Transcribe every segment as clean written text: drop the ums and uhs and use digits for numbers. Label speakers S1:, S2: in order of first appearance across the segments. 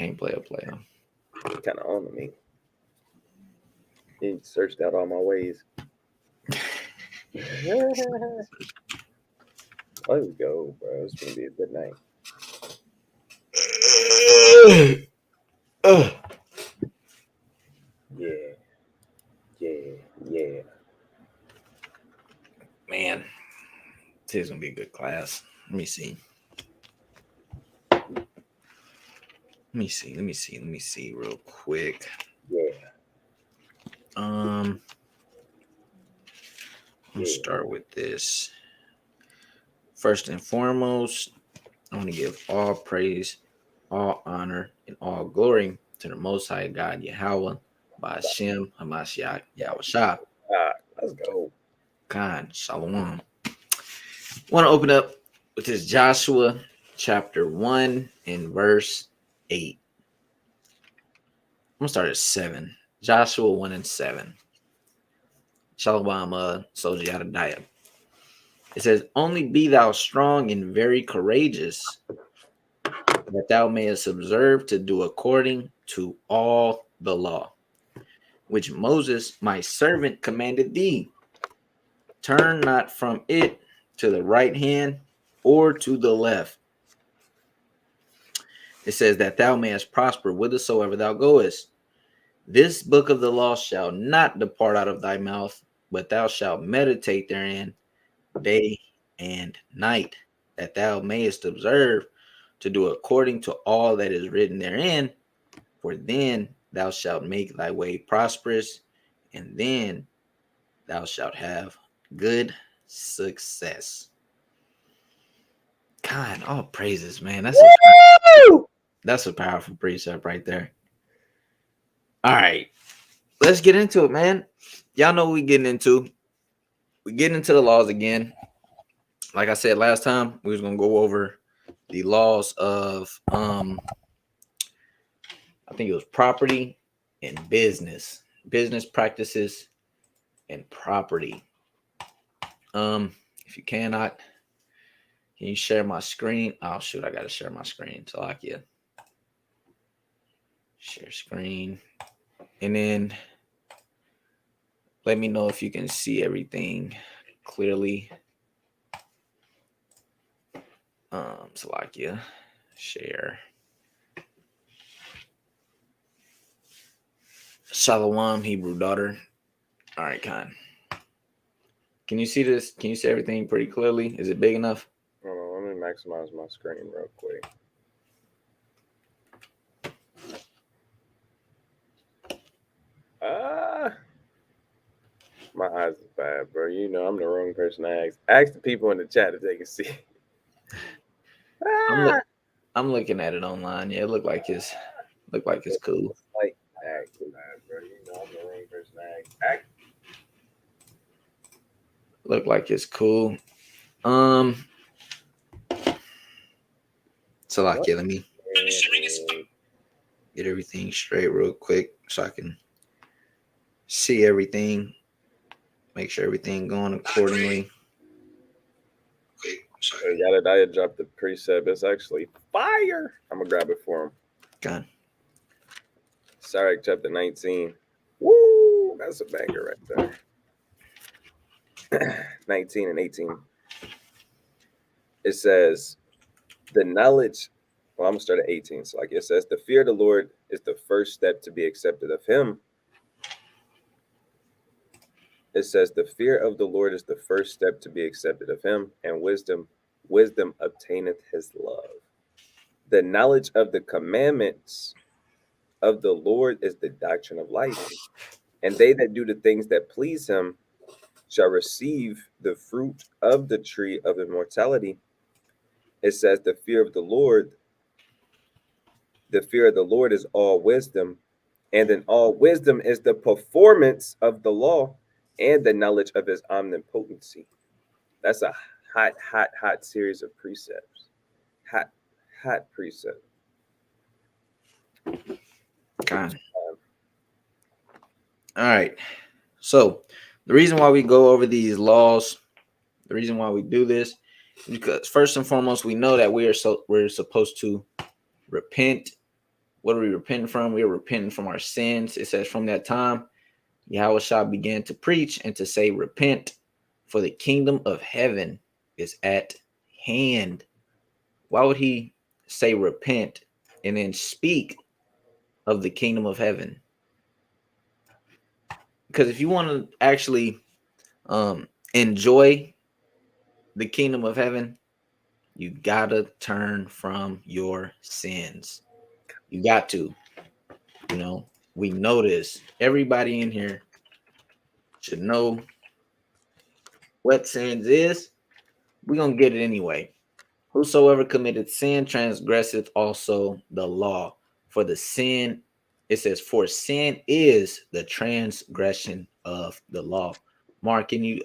S1: Can't play a player.
S2: Kind of on to me. He searched out all my ways. There we go, bro. It's gonna be a good night. Yeah.
S1: Man, today's gonna be a good class. Let me see real quick. Let's start with this. First and foremost, I want to give all praise, all honor, and all glory to the Most High God Yahweh, by Hashem Hamashiach Yahushua.
S2: Let's go.
S1: Khan, Shalom. Want to open up with this Joshua chapter 1 and verse 8. I'm going to start at 7. Joshua 1 and 7. Shalom, soldier Yadadiah. It says, only be thou strong and very courageous, that thou mayest observe to do according to all the law, which Moses, my servant, commanded thee. Turn not from it to the right hand or to the left. It says that thou mayest prosper whithersoever thou goest. This book of the law shall not depart out of thy mouth, but thou shalt meditate therein day and night, that thou mayest observe to do according to all that is written therein. For then thou shalt make thy way prosperous, and then thou shalt have good success. God, all praises, man. That's a powerful precept right there. All right, let's get into it, man. Y'all know what we're getting into. We're getting into the laws again. Like I said last time, we was gonna go over the laws of I think it was property and business practices and property. If you cannot, can you share my screen? Oh shoot, I gotta share my screen. So like, yeah, share screen, and then let me know if you can see everything clearly. So like, yeah, share. Shalom, Hebrew daughter. All right, Khan. Can you see this? Can you see everything pretty clearly? Is it big enough?
S2: Hold on, let me maximize my screen real quick. My eyes is bad, bro. You know I'm the wrong person to ask. Ask the people in the chat if they can see.
S1: I'm looking at it online. Yeah, it look like it's cool.
S2: Like, bro. You know I'm the wrong person to ask.
S1: Look like it's cool. So like, yeah, let me get everything straight real quick so I can see everything. Make sure everything going accordingly.
S2: I dropped the precept. It's actually fire. I'm gonna grab it for him.
S1: God.
S2: Sirach chapter 19. Woo! That's a banger right there. 19 and 18. It says, the knowledge. Well, I'm gonna start at 18. So like it says, the fear of the Lord is the first step to be accepted of him. It says, the fear of the Lord is the first step to be accepted of him, and wisdom obtaineth his love. The knowledge of the commandments of the Lord is the doctrine of life, and they that do the things that please him shall receive the fruit of the tree of immortality. It says, the fear of the Lord is all wisdom, and in all wisdom is the performance of the law and the knowledge of his omnipotency. That's a hot series of precepts. Hot precept.
S1: God. All right. So the reason why we go over these laws, the reason why we do this, is because first and foremost, we know that we're supposed to repent What are we repenting from? We are repenting from our sins. It says, from that time, Yahweh began to preach and to say, repent, for the kingdom of heaven is at hand. Why would he say repent and then speak of the kingdom of heaven? Because if you want to actually enjoy the kingdom of heaven, you gotta turn from your sins. You got to. We know this. Everybody in here should know what sins is. We're gonna get it anyway. Whosoever committed sin transgresseth also the law. For the sin, it says, for sin is the transgression of the law. Mark, can you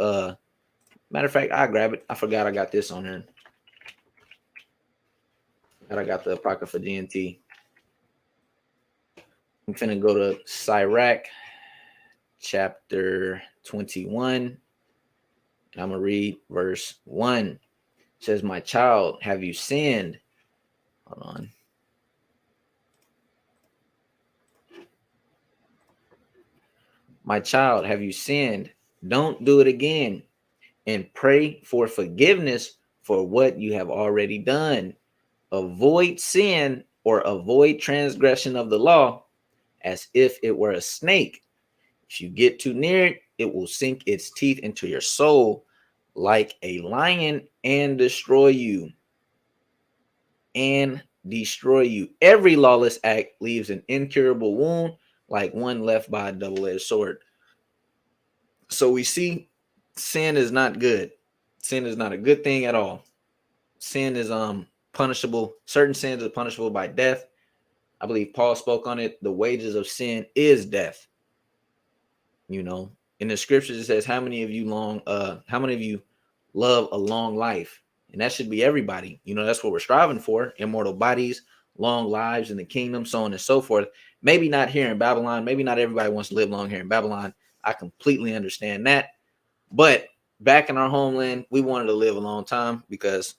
S1: matter of fact, I grab it. I forgot I got this on here. And I got the Apocrypha DNT. I'm finna go to Sirach chapter 21. And I'm gonna read verse 1. It says, my child, have you sinned? Hold on. My child, have you sinned? Don't do it again. And pray for forgiveness for what you have already done. Avoid sin or avoid transgression of the law as if it were a snake. If you get too near it, it will sink its teeth into your soul like a lion and destroy you. Every lawless act leaves an incurable wound like one left by a double-edged sword. So we see sin is not good. Sin is not a good thing at all. Sin is punishable. Certain sins are punishable by death. I believe Paul spoke on it. The wages of sin is death. In the scriptures it says, how many of you love a long life? And that should be everybody. That's what we're striving for. Immortal bodies, long lives in the kingdom, so on and so forth. Maybe not here in Babylon. Maybe not everybody wants to live long here in Babylon. I completely understand that. But back in our homeland, we wanted to live a long time because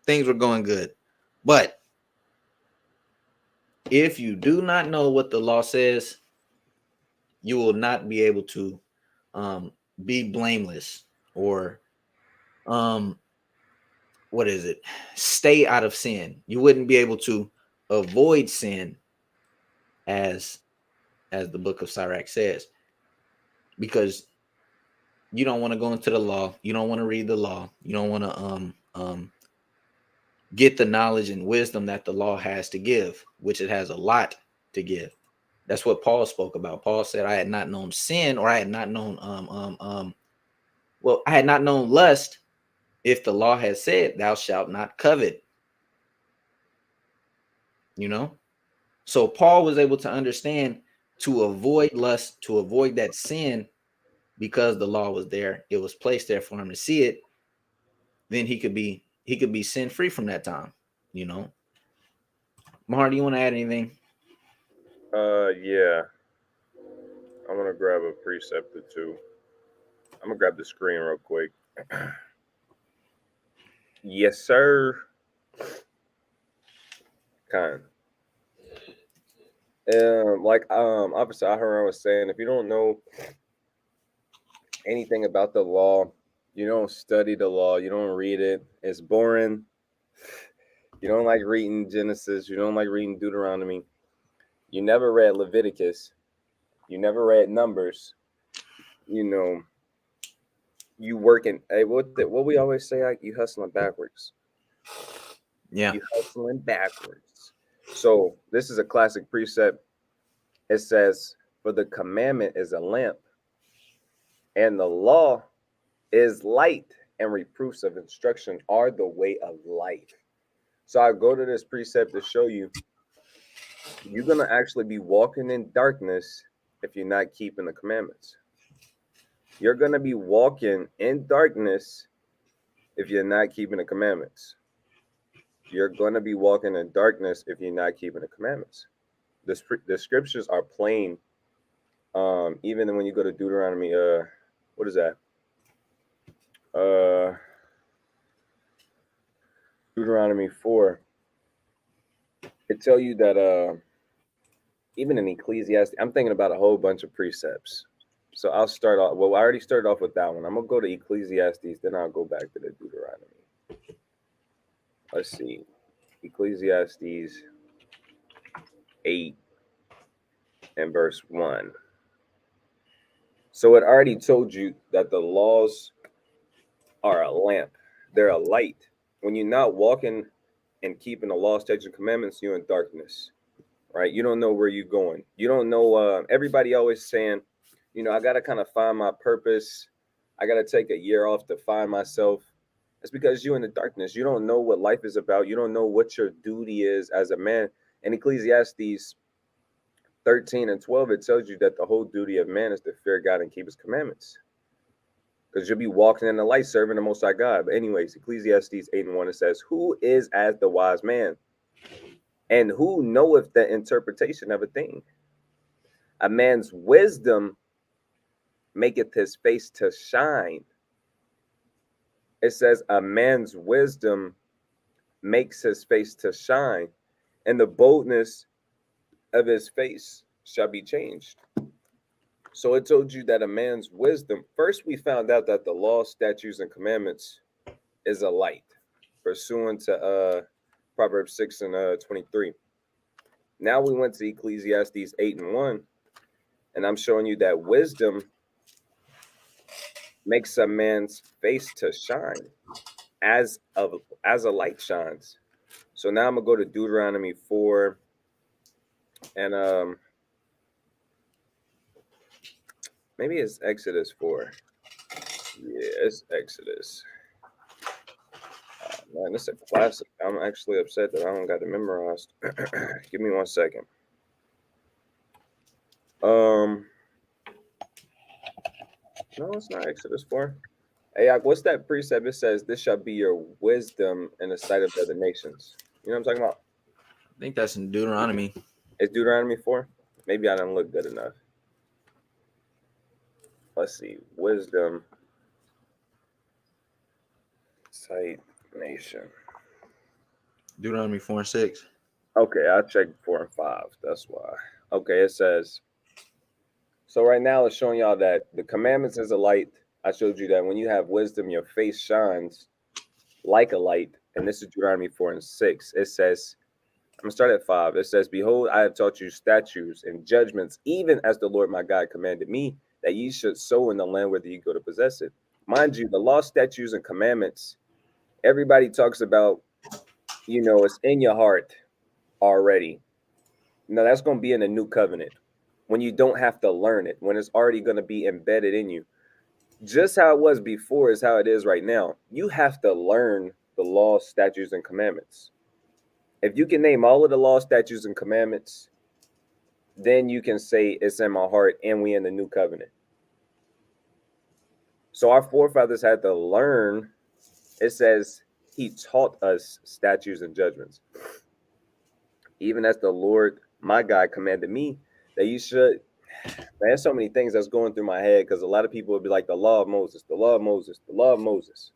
S1: things were going good. But if you do not know what the law says, you will not be able to be blameless or stay out of sin. You wouldn't be able to avoid sin as the book of Sirach says, because you don't want to go into the law. You don't want to read the law. You don't want to get the knowledge and wisdom that the law has to give, which it has a lot to give. That's what Paul spoke about. Paul said, I had not known sin, or I had not known I had not known lust if the law had said, thou shalt not covet. So Paul was able to understand to avoid lust, to avoid that sin, because the law was there. It was placed there for him to see it. Then he could be sin free from that time. Mahar, do you want to add anything?
S2: Yeah. I'm gonna grab a precept or two. I'm gonna grab the screen real quick. Yes, sir. Kind. Officer Aharon was saying, if you don't know anything about the law, you don't study the law, you don't read it, it's boring. You don't like reading Genesis, you don't like reading Deuteronomy, you never read Leviticus, you never read Numbers, you working. Hey, what we always say, like, you hustling backwards.
S1: Yeah.
S2: You hustling backwards. So this is a classic precept. It says, for the commandment is a lamp, and the law is light, and reproofs of instruction are the way of life. So I go to this precept to show you, you're going to actually be walking in darkness if you're not keeping the commandments. You're going to be walking in darkness if you're not keeping the commandments. You're going to be walking in darkness if you're not keeping the commandments. The scriptures are plain. Even when you go to Deuteronomy, what is that? Deuteronomy 4. It tell you that even in Ecclesiastes, I'm thinking about a whole bunch of precepts. So I'll start off. Well, I already started off with that one. I'm gonna go to Ecclesiastes, then I'll go back to the Deuteronomy. Let's see, Ecclesiastes 8 and verse 1. So it already told you that the laws are a lamp; they're a light. When you're not walking and keeping the law, statutes, and commandments, you're in darkness, right? You don't know where you're going. You don't know. Everybody always saying, I got to kind of find my purpose. I got to take a year off to find myself. It's because you're in the darkness. You don't know what life is about. You don't know what your duty is as a man. In Ecclesiastes 13 and 12, it tells you that the whole duty of man is to fear God and keep his commandments. Because you'll be walking in the light, serving the Most High God. But anyways, Ecclesiastes 8 and 1, it says, who is as the wise man? And who knoweth the interpretation of a thing? A man's wisdom maketh his face to shine. It says a man's wisdom makes his face to shine, and the boldness of his face shall be changed. So it told you that a man's wisdom, first we found out that the law, statutes, and commandments is a light, pursuant to Proverbs 6 and 23. Now we went to Ecclesiastes 8 and 1, and I'm showing you that wisdom makes a man's face to shine as a light shines. So now I'm gonna go to Deuteronomy 4 and maybe it's Exodus 4. Yeah, it's Exodus. Man, this is a classic. I'm actually upset that I don't got it memorized. Give me 1 second. No, it's not Exodus 4. Hey, what's that precept? It says, this shall be your wisdom in the sight of the other nations. You know what I'm talking about?
S1: I think that's in Deuteronomy.
S2: It's Deuteronomy 4? Maybe I didn't look good enough. Let's see. Wisdom, sight, nation.
S1: Deuteronomy 4 and 6.
S2: Okay, I checked 4 and 5. That's why. Okay, it says, so right now it's showing y'all that the commandments is a light. I showed you that when you have wisdom, your face shines like a light. And this is Deuteronomy 4 and 6. It says, I'm going to start at 5. It says, behold, I have taught you statutes and judgments, even as the Lord my God commanded me, that ye should sow in the land whether you go to possess it. Mind you, the law, statutes, and commandments, everybody talks about, it's in your heart already. Now, that's going to be in the new covenant when you don't have to learn it, when it's already going to be embedded in you. Just how it was before is how it is right now. You have to learn the law, statutes, and commandments. If you can name all of the law, statutes, and commandments, then you can say it's in my heart and we in the new covenant. So our forefathers had to learn. It says he taught us statutes and judgments. Even as the Lord, my God, commanded me that you should. There's so many things that's going through my head because a lot of people would be like the law of Moses, the law of Moses, the law of Moses.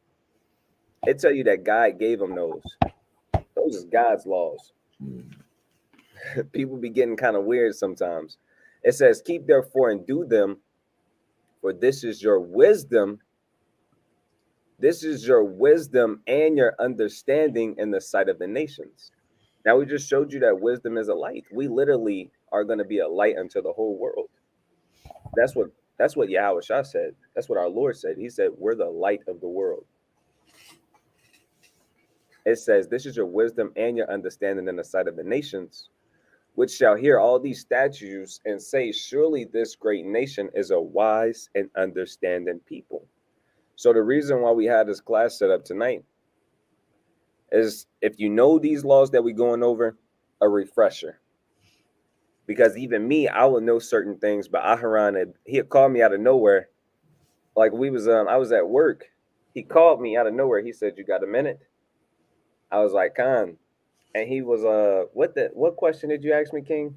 S2: It tell you that God gave them those. Those is God's laws. People be getting kind of weird sometimes. It says, keep therefore and do them, for this is your wisdom. This is your wisdom and your understanding in the sight of the nations. Now we just showed you that wisdom is a light. We literally are going to be a light unto the whole world. That's what Yahweh Shah said. That's what our Lord said. He said, we're the light of the world. It says, this is your wisdom and your understanding in the sight of the nations, which shall hear all these statutes and say, surely this great nation is a wise and understanding people. So the reason why we had this class set up tonight is, if you know these laws that we're going over, a refresher. Because even me, I will know certain things, but Aharon, he had called me out of nowhere. Like I was at work. He called me out of nowhere. He said, you got a minute? I was like, Khan. And he was, what question did you ask me, King?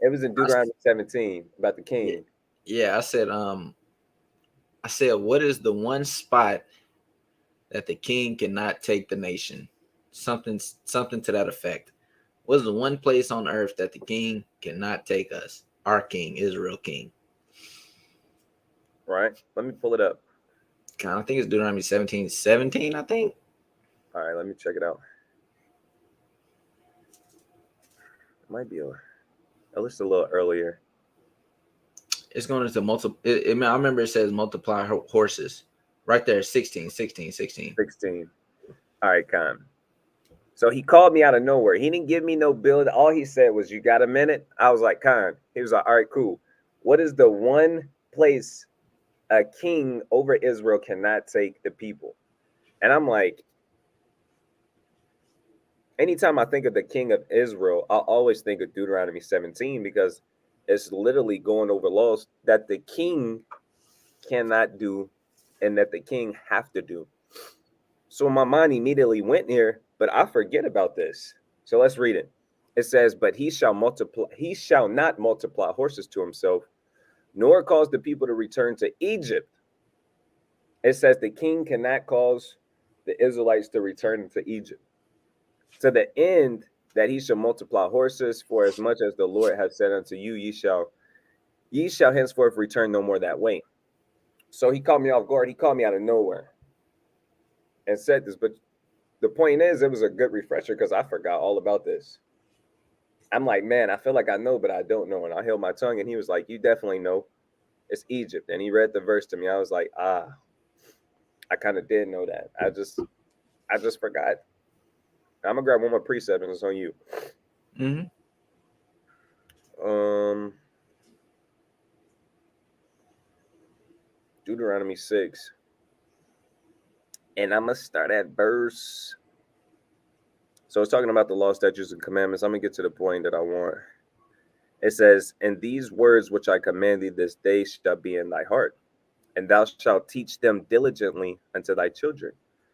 S2: It was in Deuteronomy 17 about the king.
S1: Yeah, I said, what is the one spot that the king cannot take the nation? Something to that effect. What is the one place on earth that the king cannot take us? Our king, Israel king.
S2: Right. Let me pull it up.
S1: I think it's Deuteronomy 17:17, I think.
S2: All right, let me check it out. It might be at least a little earlier.
S1: It's going into multiple. I remember it says multiply horses. Right there, 16.
S2: 16. All right, Khan. So he called me out of nowhere. He didn't give me no bill. All he said was, "You got a minute?" I was like, "Khan." He was like, "All right, cool. What is the one place a king over Israel cannot take the people?" And I'm like, anytime I think of the king of Israel, I always think of Deuteronomy 17 because it's literally going over laws that the king cannot do and that the king have to do. So my mind immediately went here, but I forget about this. So let's read it. It says, "But he shall not multiply horses to himself, nor cause the people to return to Egypt." It says the king cannot cause the Israelites to return to Egypt, to the end that he shall multiply horses, for as much as the Lord hath said unto you, ye shall henceforth return no more that way. So he caught me off guard. He caught me out of nowhere and said this, but the point is, it was a good refresher because I forgot all about this. I'm like, man, I feel like I know, but I don't know. And I held my tongue, and he was like, "You definitely know. It's Egypt." And he read the verse to me. I was like, I kind of did know that. I just forgot. I'm gonna grab one more precept, and it's on you.
S1: Mm-hmm.
S2: Deuteronomy 6. And I'm gonna start at verse. So it's talking about the law, statutes, and commandments. I'm gonna get to the point that I want. It says, "And these words which I command thee this day shall be in thy heart, and thou shalt teach them diligently unto thy children."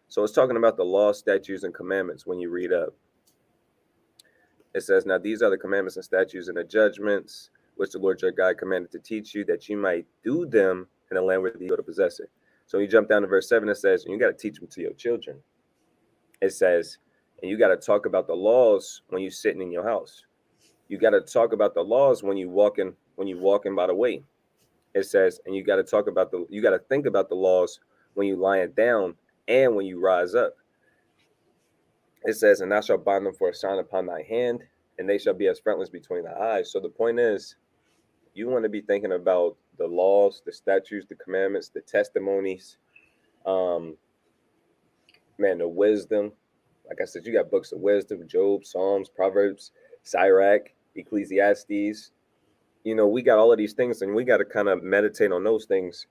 S2: So it's talking about the law, statutes, and commandments when you read up. It says, "Now these are the commandments and statutes and the judgments which the Lord your God commanded to teach you, that you might do them in the land where you go to possess it." So you jump down to verse 7, it says, "And you got to teach them to your children." It says, "And you got to talk about the laws when you're sitting in your house. You got to talk about the laws when you walking by the way." It says, "And you got to think about the laws when you lying down and when you rise up." It says, "And thou shalt bind them for a sign upon thy hand, and they shall be as frontlets between thy eyes." So the point is, you want to be thinking about the laws, the statutes, the commandments, the testimonies, um, man, the wisdom. Like I said, you got books of wisdom, Job, Psalms, Proverbs, Sirach, Ecclesiastes. We got all of these things, and we got to kind of meditate on those things,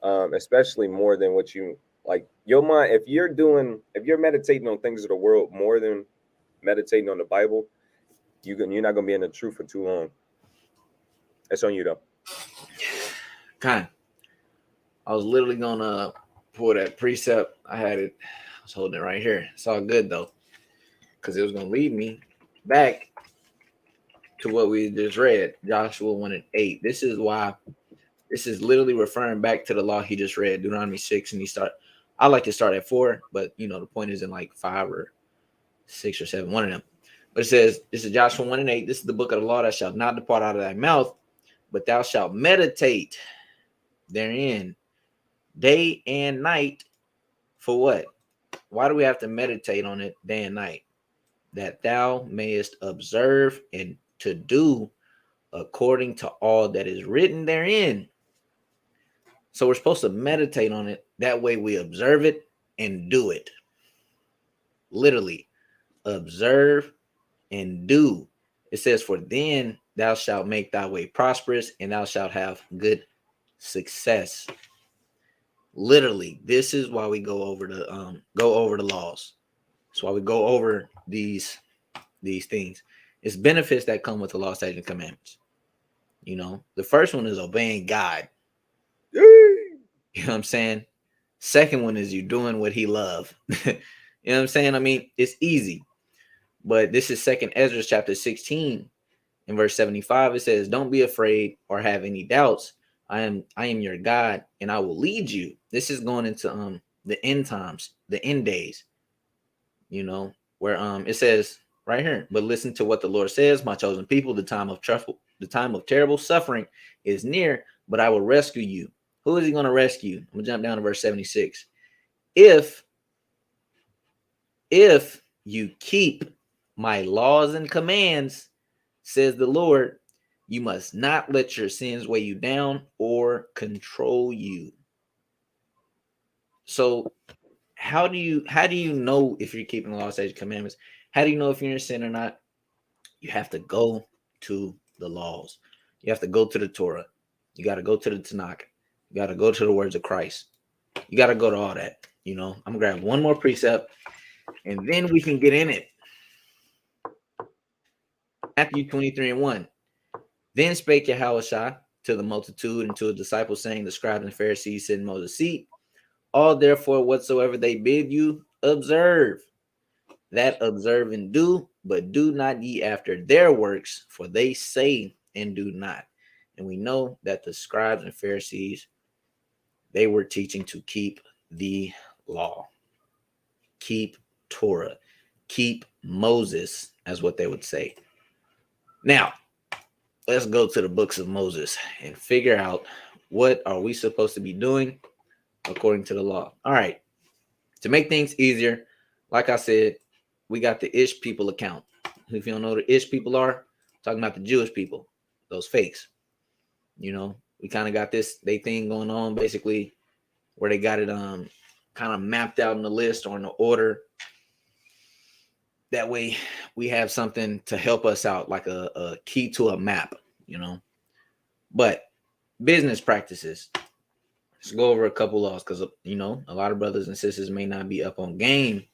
S2: especially more than what you like. Your mind, if you're meditating on things of the world more than meditating on the Bible, you're not gonna be in the truth for too long. It's on you though.
S1: I was literally gonna pull that precept. I was holding it right here. It's all good though, because it was gonna lead me back to what we just read, Joshua 1:8. This is literally referring back to the law he just read, Deuteronomy 6, and I like to start at 4, but the point is in like 5 or 6 or 7, one of them. But it says, this is Joshua 1:8. This is the book of the law that shall not depart out of thy mouth, but thou shalt meditate therein day and night. For what? Why do we have to meditate on it day and night? That thou mayest observe and to do according to all that is written therein. So we're supposed to meditate on it. That way we observe it and do it. Literally, observe and do. It says, "For then thou shalt make thy way prosperous, and thou shalt have good success." Literally, this is why we go over the laws. That's why we go over these things. It's benefits that come with the law, statutes, and commandments. The first one is obeying God. You know what I'm saying? Second one is you doing what he love. You know what I'm saying? I mean, it's easy. But this is 2nd Ezra chapter 16 in verse 75. It says, "Don't be afraid or have any doubts. I am your God, and I will lead you." This is going into the end times, the end days. Where it says right here. But listen to what the Lord says, my chosen people, the time of terrible suffering is near, but I will rescue you. Who is he going to rescue? I'm going to jump down to verse 76. If you keep my laws and commands, says the Lord, you must not let your sins weigh you down or control you. So how do you know if you're keeping the law, statutes, commandments? How do you know if you're in sin or not? You have to go to the laws. You have to go to the Torah. You got to go to the Tanakh. You got to go to the words of Christ. You got to go to all that. I'm gonna grab one more precept, and then we can get in it. Matthew 23:1. Then spake Yahushua to the multitude and to his disciples, saying, the scribes and Pharisees sit in Moses' seat. All therefore whatsoever they bid you, observe. That observe and do, but do not ye after their works, for they say and do not. And we know that the scribes and Pharisees, they were teaching to keep the law, keep Torah, keep Moses, as what they would say. Now, let's go to the books of Moses and figure out what are we supposed to be doing according to the law. All right. To make things easier, like I said, we got the Ish people account. If you don't know what the Ish people are, I'm talking about the Jewish people, those fakes. We kind of got they thing going on basically where they got it kind of mapped out in the list or in the order. That way we have something to help us out, like a key to a map, But business practices. Let's go over a couple laws because, a lot of brothers and sisters may not be up on game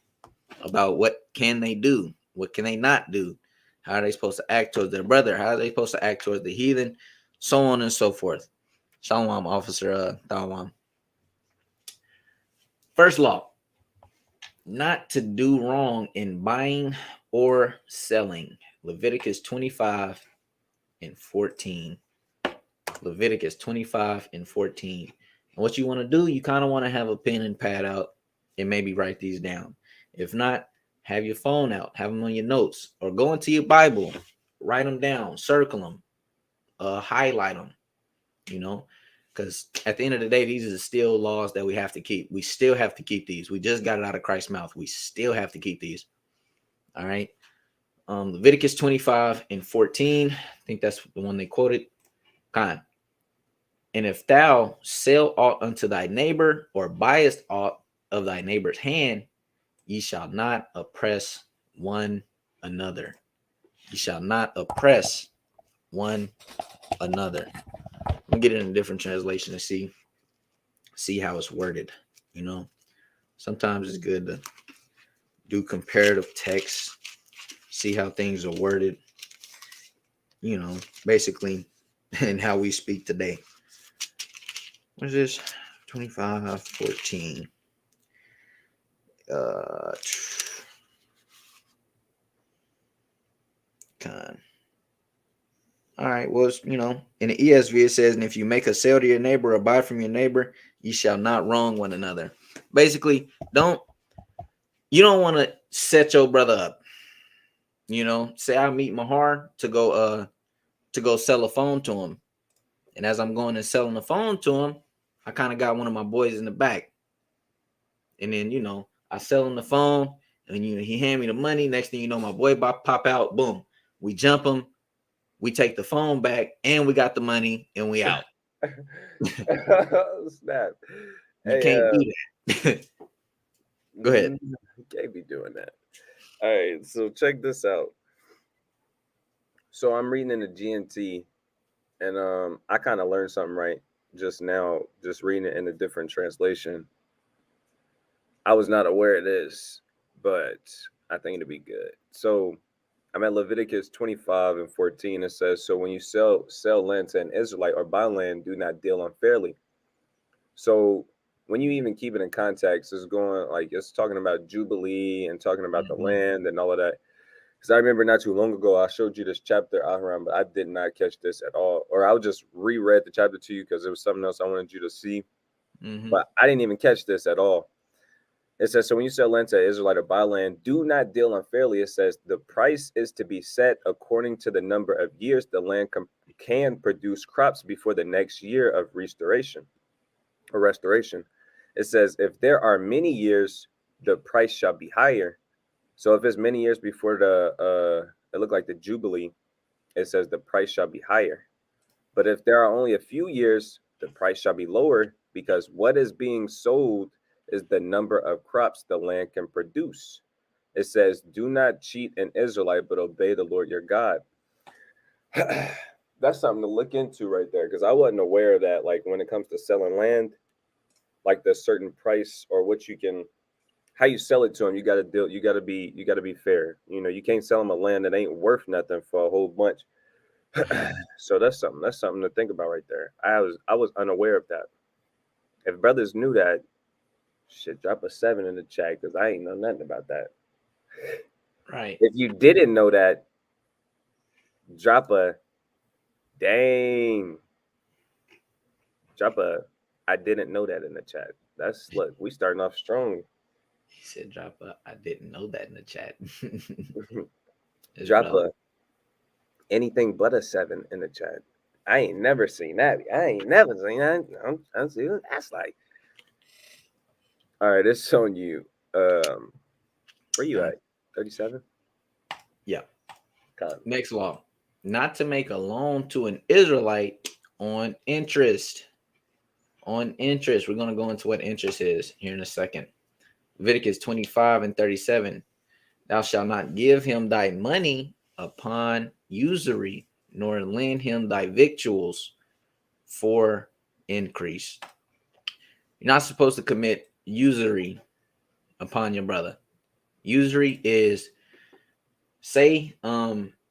S1: about what can they do, what can they not do, how are they supposed to act towards their brother, how are they supposed to act towards the heathen, so on and so forth. Shalom, Officer Thawam. First law, not to do wrong in buying or selling. Leviticus 25:14. Leviticus 25:14. And what you want to do, you kind of want to have a pen and pad out and maybe write these down. If not, have your phone out, have them on your notes, or go into your Bible, write them down, circle them, highlight them, because at the end of the day, these are still laws that we have to keep. We still have to keep these. We just got it out of Christ's mouth. We still have to keep these. All right. Leviticus 25:14. I think that's the one they quoted. Kind. And if thou sell aught unto thy neighbor, or buyest aught of thy neighbor's hand, ye shall not oppress one another. Ye shall not oppress one another. Let me get it in a different translation to see how it's worded. Sometimes it's good to do comparative text, see how things are worded, basically, and how we speak today. What is this? 25:14. All right. Well, in the ESV it says, and if you make a sale to your neighbor or buy from your neighbor, you shall not wrong one another. Basically, you don't want to set your brother up. Say I meet Mahar to go sell a phone to him. And as I'm going and selling the phone to him, I kind of got one of my boys in the back. And then, I sell him the phone and he hand me the money. Next thing you know, my boy pop out, boom. We jump him, we take the phone back, and we got the money, and we out.
S2: Snap.
S1: You can't do that. Go ahead.
S2: You can't be doing that. All right, so check this out. So I'm reading in the GNT, and I kind of learned something right just now, just reading it in a different translation. I was not aware of this, but I think it'll be good. So I'm at Leviticus 25:14. It says, so when you sell land to an Israelite or buy land, do not deal unfairly. So when you even keep it in context, it's talking about Jubilee and talking about the land and all of that. Because I remember not too long ago, I showed you this chapter, Ahram, but I did not catch this at all. Or I just reread the chapter to you because it was something else I wanted you to see. But I didn't even catch this at all. It says, so when you sell land to an Israelite or buy land, do not deal unfairly. It says the price is to be set according to the number of years the land can produce crops before the next year of restoration. It says, if there are many years, the price shall be higher. So if it's many years before it looked like the Jubilee, it says the price shall be higher. But if there are only a few years, the price shall be lower, because what is being sold is the number of crops the land can produce. It says, do not cheat an Israelite, but obey the Lord your God. That's something to look into right there, because I wasn't aware of that. Like when it comes to selling land, like the certain price or what you can, how you sell it to them, you got to be fair. You know, you can't sell them a land that ain't worth nothing for a whole bunch. So that's something to think about right there. I was unaware of that. If brothers knew that, shit, drop a 7 in the chat, because I ain't know nothing about that.
S1: Right.
S2: If you didn't know that, drop a dang. Drop a I didn't know that in the chat. Look, we starting off strong.
S1: He said, "Drop a I didn't know that in the chat."
S2: Drop a anything but a 7 in the chat. I ain't never seen that. I'm seeing that's like. All right, it's on you. Where you at? 37?
S1: Yeah. Next law. Not to make a loan to an Israelite on interest. On interest. We're going to go into what interest is here in a second. Leviticus 25 and 37. Thou shalt not give him thy money upon usury, nor lend him thy victuals for increase. You're not supposed to commit usury upon your brother. Usury is, say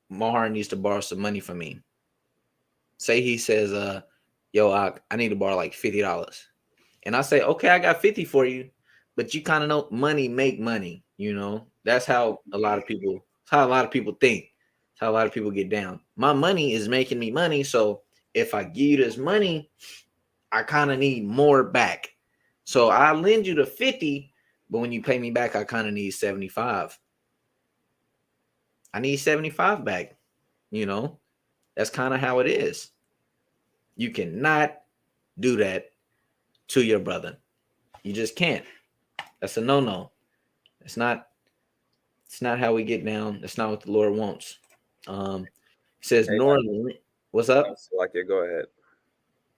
S1: Mahar needs to borrow some money from me. Say he says, yo, I need to borrow like $50. And I say, okay, I got 50 for you. But you kind of know money make money, you know. That's how a lot of people think. That's how a lot of people get down. My money is making me money. So if I give you this money, I kind of need more back. So I lend you the 50, but when you pay me back, I kind of need 75. I need 75 back. You know, that's kind of how it is. You cannot do that to your brother. You just can't. That's a no-no. It's not how we get down. That's not what the Lord wants. It says,
S2: Hey,
S1: what's up?
S2: Like it, go ahead.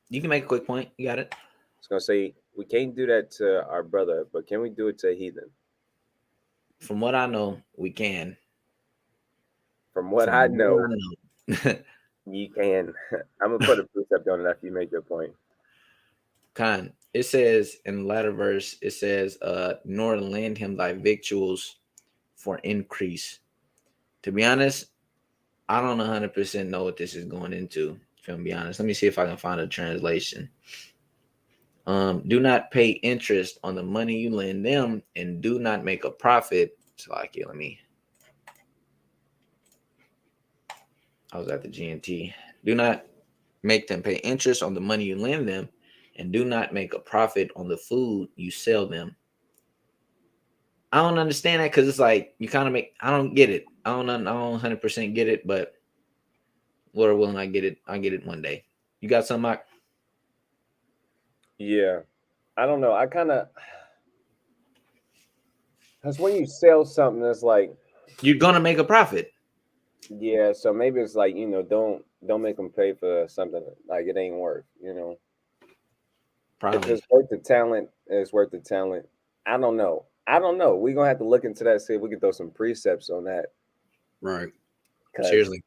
S1: You can make a quick point. You got it.
S2: I was gonna say we can't do that to our brother, but can we do it to a heathen?
S1: From what I know, we can.
S2: From what I know, you can. I'm gonna put a precept on it after you make your point.
S1: It says in the latter verse, it says, nor lend him thy victuals for increase. To be honest, I don't 100% know what this is going into. If I'm be honest, let me see if I can find a translation. Do not pay interest on the money you lend them, and do not make a profit. So like, let me. I was at the GNT. Do not make them pay interest on the money you lend them, and do not make a profit on the food you sell them. I don't understand that, because it's like you kind of make. I don't get it. I don't 100% get it, but Lord willing, I get it. I get it one day. You got something, Mike?
S2: Yeah, I don't know. I kind of, because when you sell something, it's like
S1: you're gonna make a profit.
S2: Yeah, so maybe it's like, don't make them pay for something like it ain't worth,
S1: Probably.
S2: If it's worth the talent, it's worth the talent. I don't know. We're gonna have to look into that, see if we can throw some precepts on that.
S1: Right. Seriously.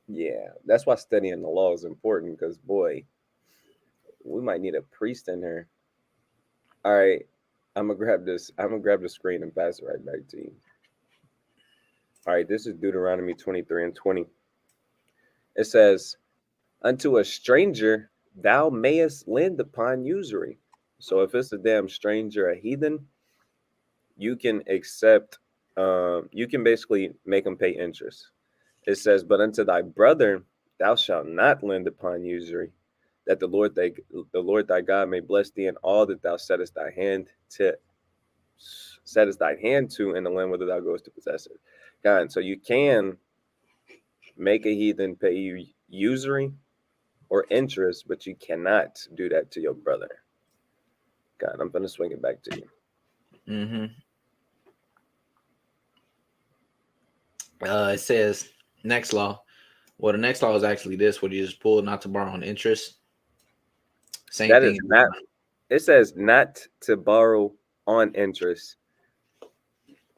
S2: Yeah, that's why studying the law is important, because boy, we might need a priest in there. All right, I'm gonna grab the screen and pass it right back to you. All right, this is Deuteronomy 23 and 20. It says, unto a stranger thou mayest lend upon usury. So if it's a damn stranger, a heathen, you can accept, you can basically make them pay interest. It says, but unto thy brother thou shalt not lend upon usury, that the Lord thy God may bless thee in all that thou settest thy hand to. settest thine hand to in the land whither thou goest to possess it. God, so you can make a heathen pay you usury or interest, but you cannot do that to your brother. God, I'm gonna swing it back to you.
S1: Mm-hmm. It says next law. Well, the next law is actually this: what you just pulled, not to borrow on interest. Same
S2: That is
S1: thing.
S2: not. It says not to borrow on interest.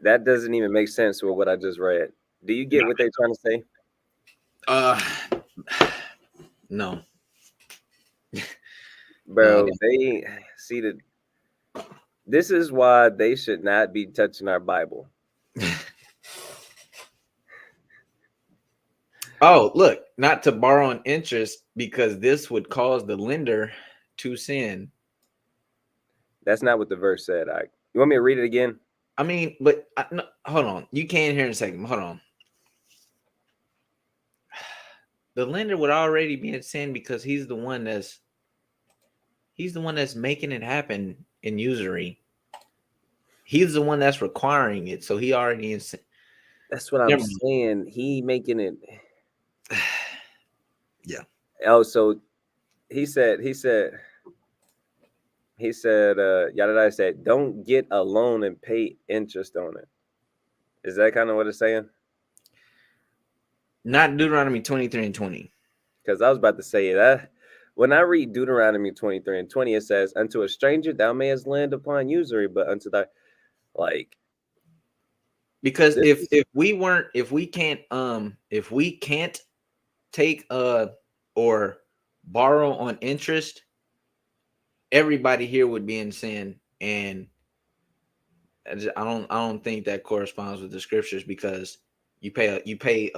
S2: That doesn't even make sense with what I just read. Do you get what they're trying to say?
S1: No.
S2: Bro, they see that this is why they should not be touching our Bible.
S1: Oh, look, not to borrow on interest because this would cause the lender to sin.
S2: That's not what the verse said. You want me to read it again?
S1: I mean, but no, hold on. You can hear in a second. Hold on. The lender would already be in sin because he's the one that's making it happen in usury. He's the one that's requiring it, so he already in sin.
S2: That's what I'm saying. He making it.
S1: Yeah.
S2: Oh, so he said, Yadadai said, don't get a loan and pay interest on it. Is that kind of what it's saying?
S1: Not Deuteronomy 23 and 20.
S2: Because I was about to say that. When I read Deuteronomy 23 and 20, it says, unto a stranger thou mayest lend upon usury, but unto thy, like.
S1: Because if we can't take or borrow on interest, everybody here would be in sin, and I don't think that corresponds with the scriptures because you pay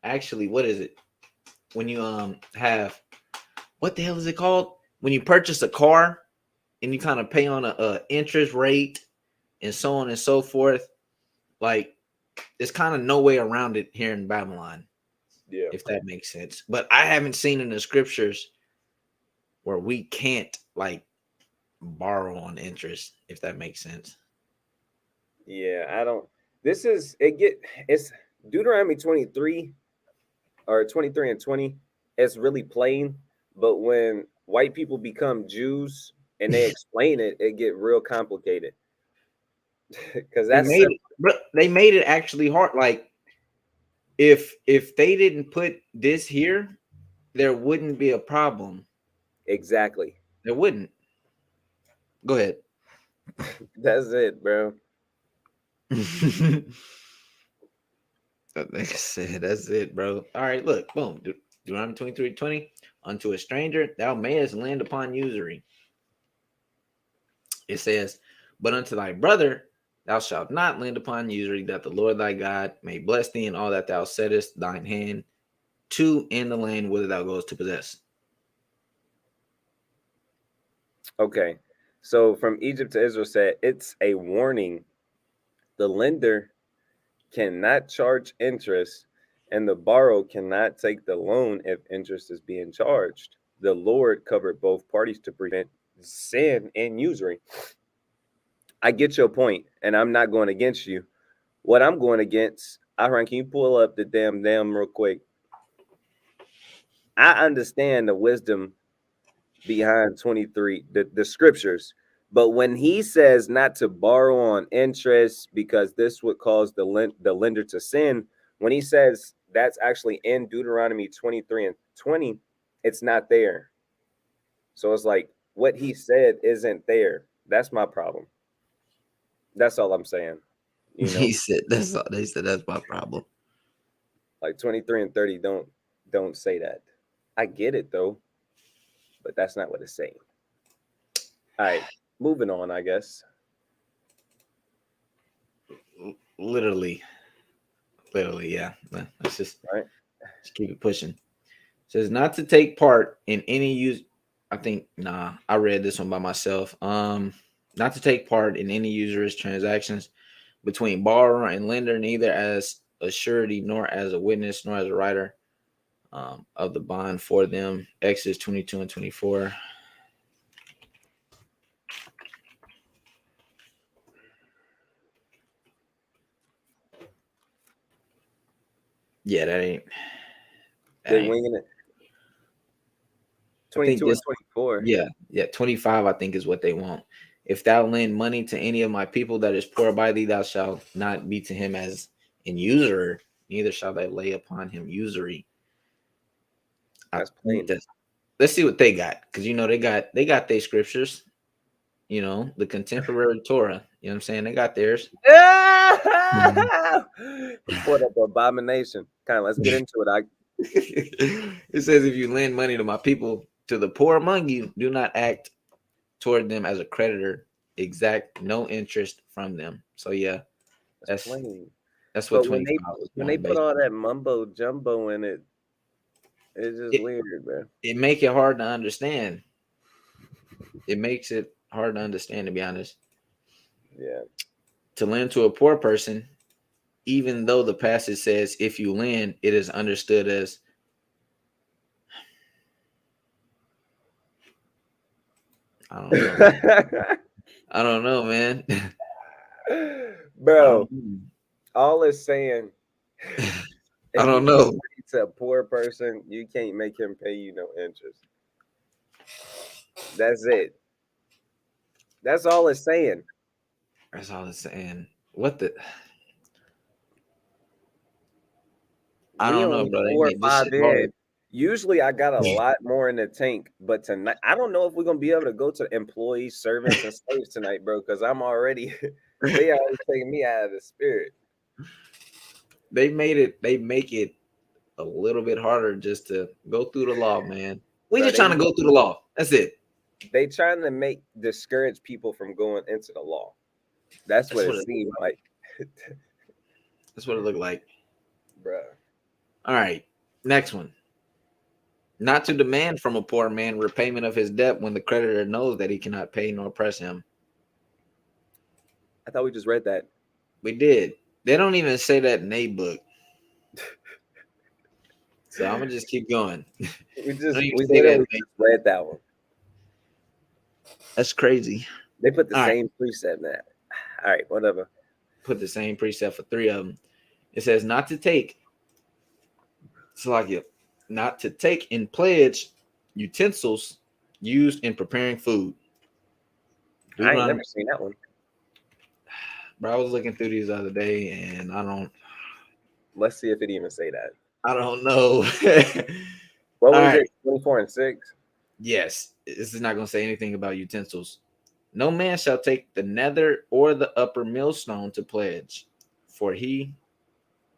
S1: actually, what is it when you have, what the hell is it called when you purchase a car and you kind of pay on a interest rate and so on and so forth? Like, there's kind of no way around it here in Babylon.
S2: Yeah.
S1: If that makes sense. But I haven't seen in the scriptures where we can't like borrow on interest, if that makes sense.
S2: Yeah, I don't. It's Deuteronomy 23 or 23 and 20. It's really plain, but when white people become Jews and they explain it, it get real complicated. Because
S1: they made it actually hard. Like, if they didn't put this here, there wouldn't be a problem.
S2: Exactly.
S1: There wouldn't. Go ahead.
S2: That's it, bro.
S1: Like I said, that's it, bro. All right, look, boom. Deuteronomy 23:20. Unto a stranger thou mayest lend upon usury. It says, but unto thy brother thou shalt not lend upon usury, that the Lord thy God may bless thee in all that thou settest thine hand to in the land whither thou goest to possess.
S2: Okay. So from Egypt to Israel said, it's a warning. The lender cannot charge interest, and the borrower cannot take the loan if interest is being charged. The Lord covered both parties to prevent sin and usury. I get your point, and I'm not going against you. What I'm going against, Ahran, can you pull up the damn real quick? I understand the wisdom behind 23, the scriptures. But when he says not to borrow on interest because this would cause the lender to sin, when he says that's actually in Deuteronomy 23 and 20, it's not there. So it's like what he said isn't there. That's my problem. That's all I'm saying. You know,
S1: He said that's all. They said that's my problem.
S2: like 23 and 30 don't say that. I get it though, but that's not what it's saying. All right, moving on, I guess.
S1: Literally, yeah. Let's just keep it pushing. It says not to take part in any use. I think I read this one by myself. Not to take part in any usurious transactions between borrower and lender, neither as a surety nor as a witness nor as a writer of the bond for them. Exodus 22 and 24. Yeah, that ain't.
S2: They winging it.
S1: I think
S2: 22 or
S1: this.
S2: 24.
S1: Yeah, 25. I think is what they want. If thou lend money to any of my people that is poor by thee, thou shalt not be to him as an usurer, neither shall thou lay upon him usury. I
S2: That's
S1: think
S2: plain.
S1: that's. Let's see what they got, because they got their scriptures. The contemporary Torah. You know what I'm saying? They got theirs. Mhm.
S2: He pulled up abomination. Kind of, let's get into it.
S1: It says, if you lend money to my people, to the poor among you, do not act toward them as a creditor, exact no interest from them. So yeah,
S2: That's
S1: that's
S2: plain.
S1: that's what
S2: But
S1: 25 was
S2: when they
S1: doing
S2: put all
S1: basically.
S2: that mumbo jumbo in it, it's just
S1: It
S2: weird, man.
S1: it make it hard to understand. It makes it hard to understand, to be honest.
S2: Yeah.
S1: To lend to a poor person, even though the passage says if you lend, it is understood as I don't know. I don't know, man. I
S2: Bro,
S1: don't know.
S2: all it's saying,
S1: I
S2: if you
S1: don't
S2: lend
S1: know.
S2: money to a poor person, you can't make him pay you no interest. That's it. That's all it's saying.
S1: That's all it's saying. What the I
S2: We
S1: don't know,
S2: only
S1: bro. They
S2: 4 or
S1: make this
S2: 5
S1: shit hard.
S2: in. Usually I got a lot more in the tank, but tonight I don't know if we're gonna be able to go to employees, servants, and slaves tonight, bro. Because I'm already they already taking me out of the spirit.
S1: They make it a little bit harder just to go through the law, man. We
S2: Bro,
S1: just trying to go through the law. That's it.
S2: they trying to make discourage people from going into the law. That's
S1: That's
S2: what
S1: what
S2: it
S1: it look
S2: seemed
S1: like.
S2: like.
S1: That's what it looked like.
S2: Bro.
S1: All right. Next one. Not to demand from a poor man repayment of his debt when the creditor knows that he cannot pay nor press him.
S2: I thought we just read that.
S1: We did. They don't even say that in a book. So I'm gonna just keep going.
S2: We
S1: I don't
S2: just
S1: even
S2: we
S1: say that.
S2: literally just read that one.
S1: That's crazy.
S2: They put the
S1: All right.
S2: same precept in that. All right, whatever.
S1: Put the same precept for three of them. It says not to take. It's like it. Not to take in pledge utensils used in preparing food.
S2: I ain't
S1: Deuteronomy.
S2: never seen that one.
S1: Bro, I was looking through these the other day, and
S2: Let's see if it even say that.
S1: I don't know.
S2: What
S1: All
S2: was
S1: right.
S2: it? 24 and 6?
S1: Yes, this is not going to say anything about utensils. No man shall take the nether or the upper millstone to pledge, for he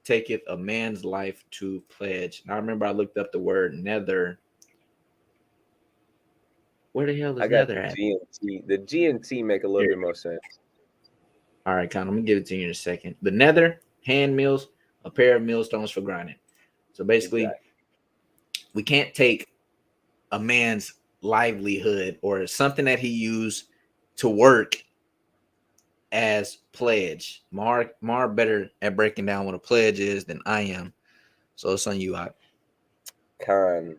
S1: taketh a man's life to pledge. Now, I remember I looked up the word nether. Where the hell
S2: I
S1: is
S2: got
S1: nether
S2: the
S1: at?
S2: G and T. The G and T make a little
S1: Here.
S2: bit more sense.
S1: All right, Con, I'm going to give it to you in a second. The nether, hand mills, a pair of millstones for grinding. So basically,
S2: Exactly.
S1: we can't take a man's livelihood or something that he used to work as pledge. Mar better at breaking down what a pledge is than I am. So it's on you, Hawk.
S2: Con.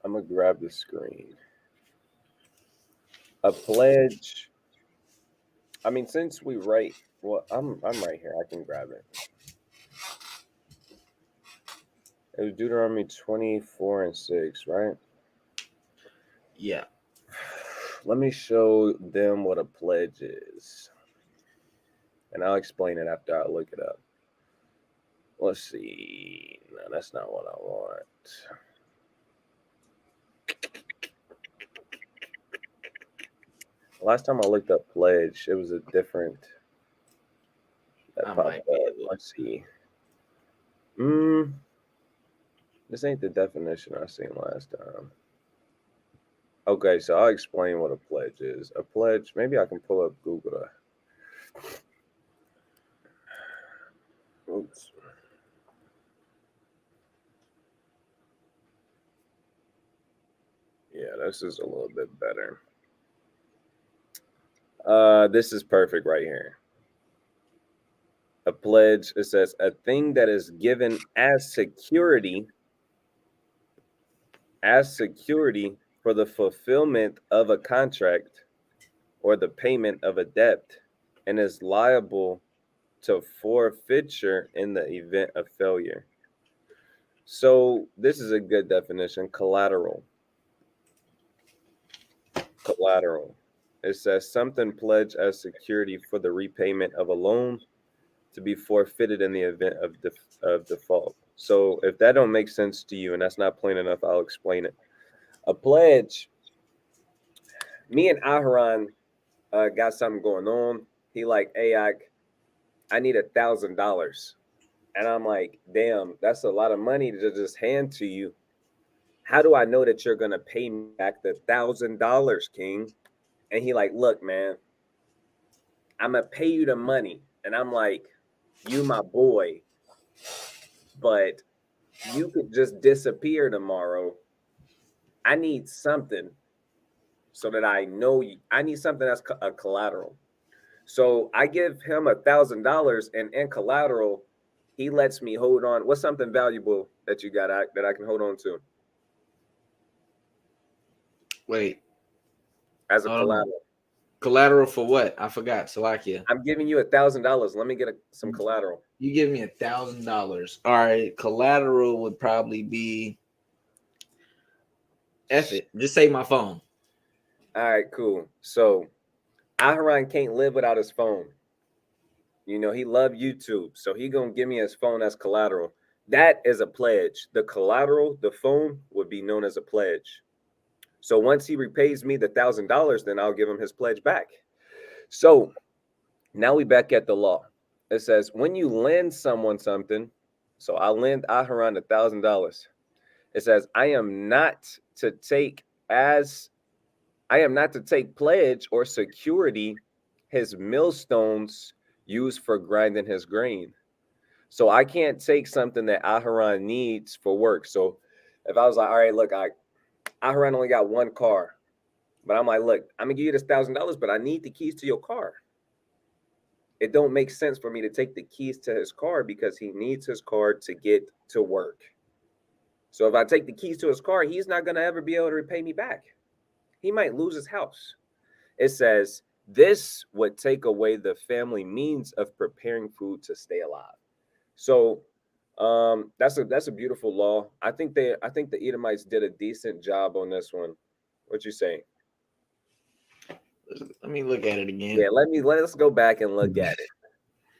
S2: I'm gonna grab the screen. A pledge. I mean, since we write, well, I'm right here. I can grab it. It was Deuteronomy 24 and 6, right?
S1: Yeah.
S2: Let me show them what a pledge is, and I'll explain it after I look it up. Let's see. No, that's not what I want. Last time I looked up pledge, it was a different that
S1: I
S2: popped
S1: might be
S2: up.
S1: able.
S2: Let's see. Mm, this ain't the definition I seen last time. Okay, so I'll explain what a pledge is. A pledge, maybe I can pull up Google. Oops. Yeah, this is a little bit better. This is perfect right here. A pledge, it says a thing that is given as security for the fulfillment of a contract or the payment of a debt and is liable to forfeiture in the event of failure. So this is a good definition. Collateral. Collateral. It says something pledged as security for the repayment of a loan to be forfeited in the event of default. So if that don't make sense to you and that's not plain enough, I'll explain it. A pledge. Me and Aharon got something going on. He like, hey, I need $1,000. And I'm like, damn, that's a lot of money to just hand to you. How do I know that you're gonna pay me back the $1,000, King? And he like, look, man, I'm gonna pay you the money. And I'm like, you my boy, but you could just disappear tomorrow. I need something so that I know you. I need something that's a collateral. So I give him $1,000, and in collateral, he lets me hold on. What's something valuable that you got that I can hold on to
S1: Wait,
S2: as a
S1: hold on.
S2: collateral?
S1: Collateral for what? I forgot. Salakia.
S2: I'm giving you $1,000. Let me get some collateral.
S1: You give me $1,000. All right. Collateral would probably be F it. Just say my phone.
S2: All right, cool. So Aharon can't live without his phone. You know, he loved YouTube, so he gonna give me his phone as collateral. That is a pledge. The collateral, the phone, would be known as a pledge. So once he repays me the $1,000, then I'll give him his pledge back. So now we back at the law. It says when you lend someone something, so I lend Aharon $1,000. It says I am not to take pledge or security his millstones used for grinding his grain. So I can't take something that Aharon needs for work. So if I was like, all right, look, Aharon only got one car, but I'm like, look, I'm gonna give you this $1,000, but I need the keys to your car. It don't make sense for me to take the keys to his car because he needs his car to get to work. So if I take the keys to his car, he's not gonna ever be able to repay me back. He might lose his house. It says this would take away the family means of preparing food to stay alive. So that's a beautiful law. I think the Edomites did a decent job on this one. What you saying?
S1: Let me look at it again.
S2: Yeah, let's go back and look at it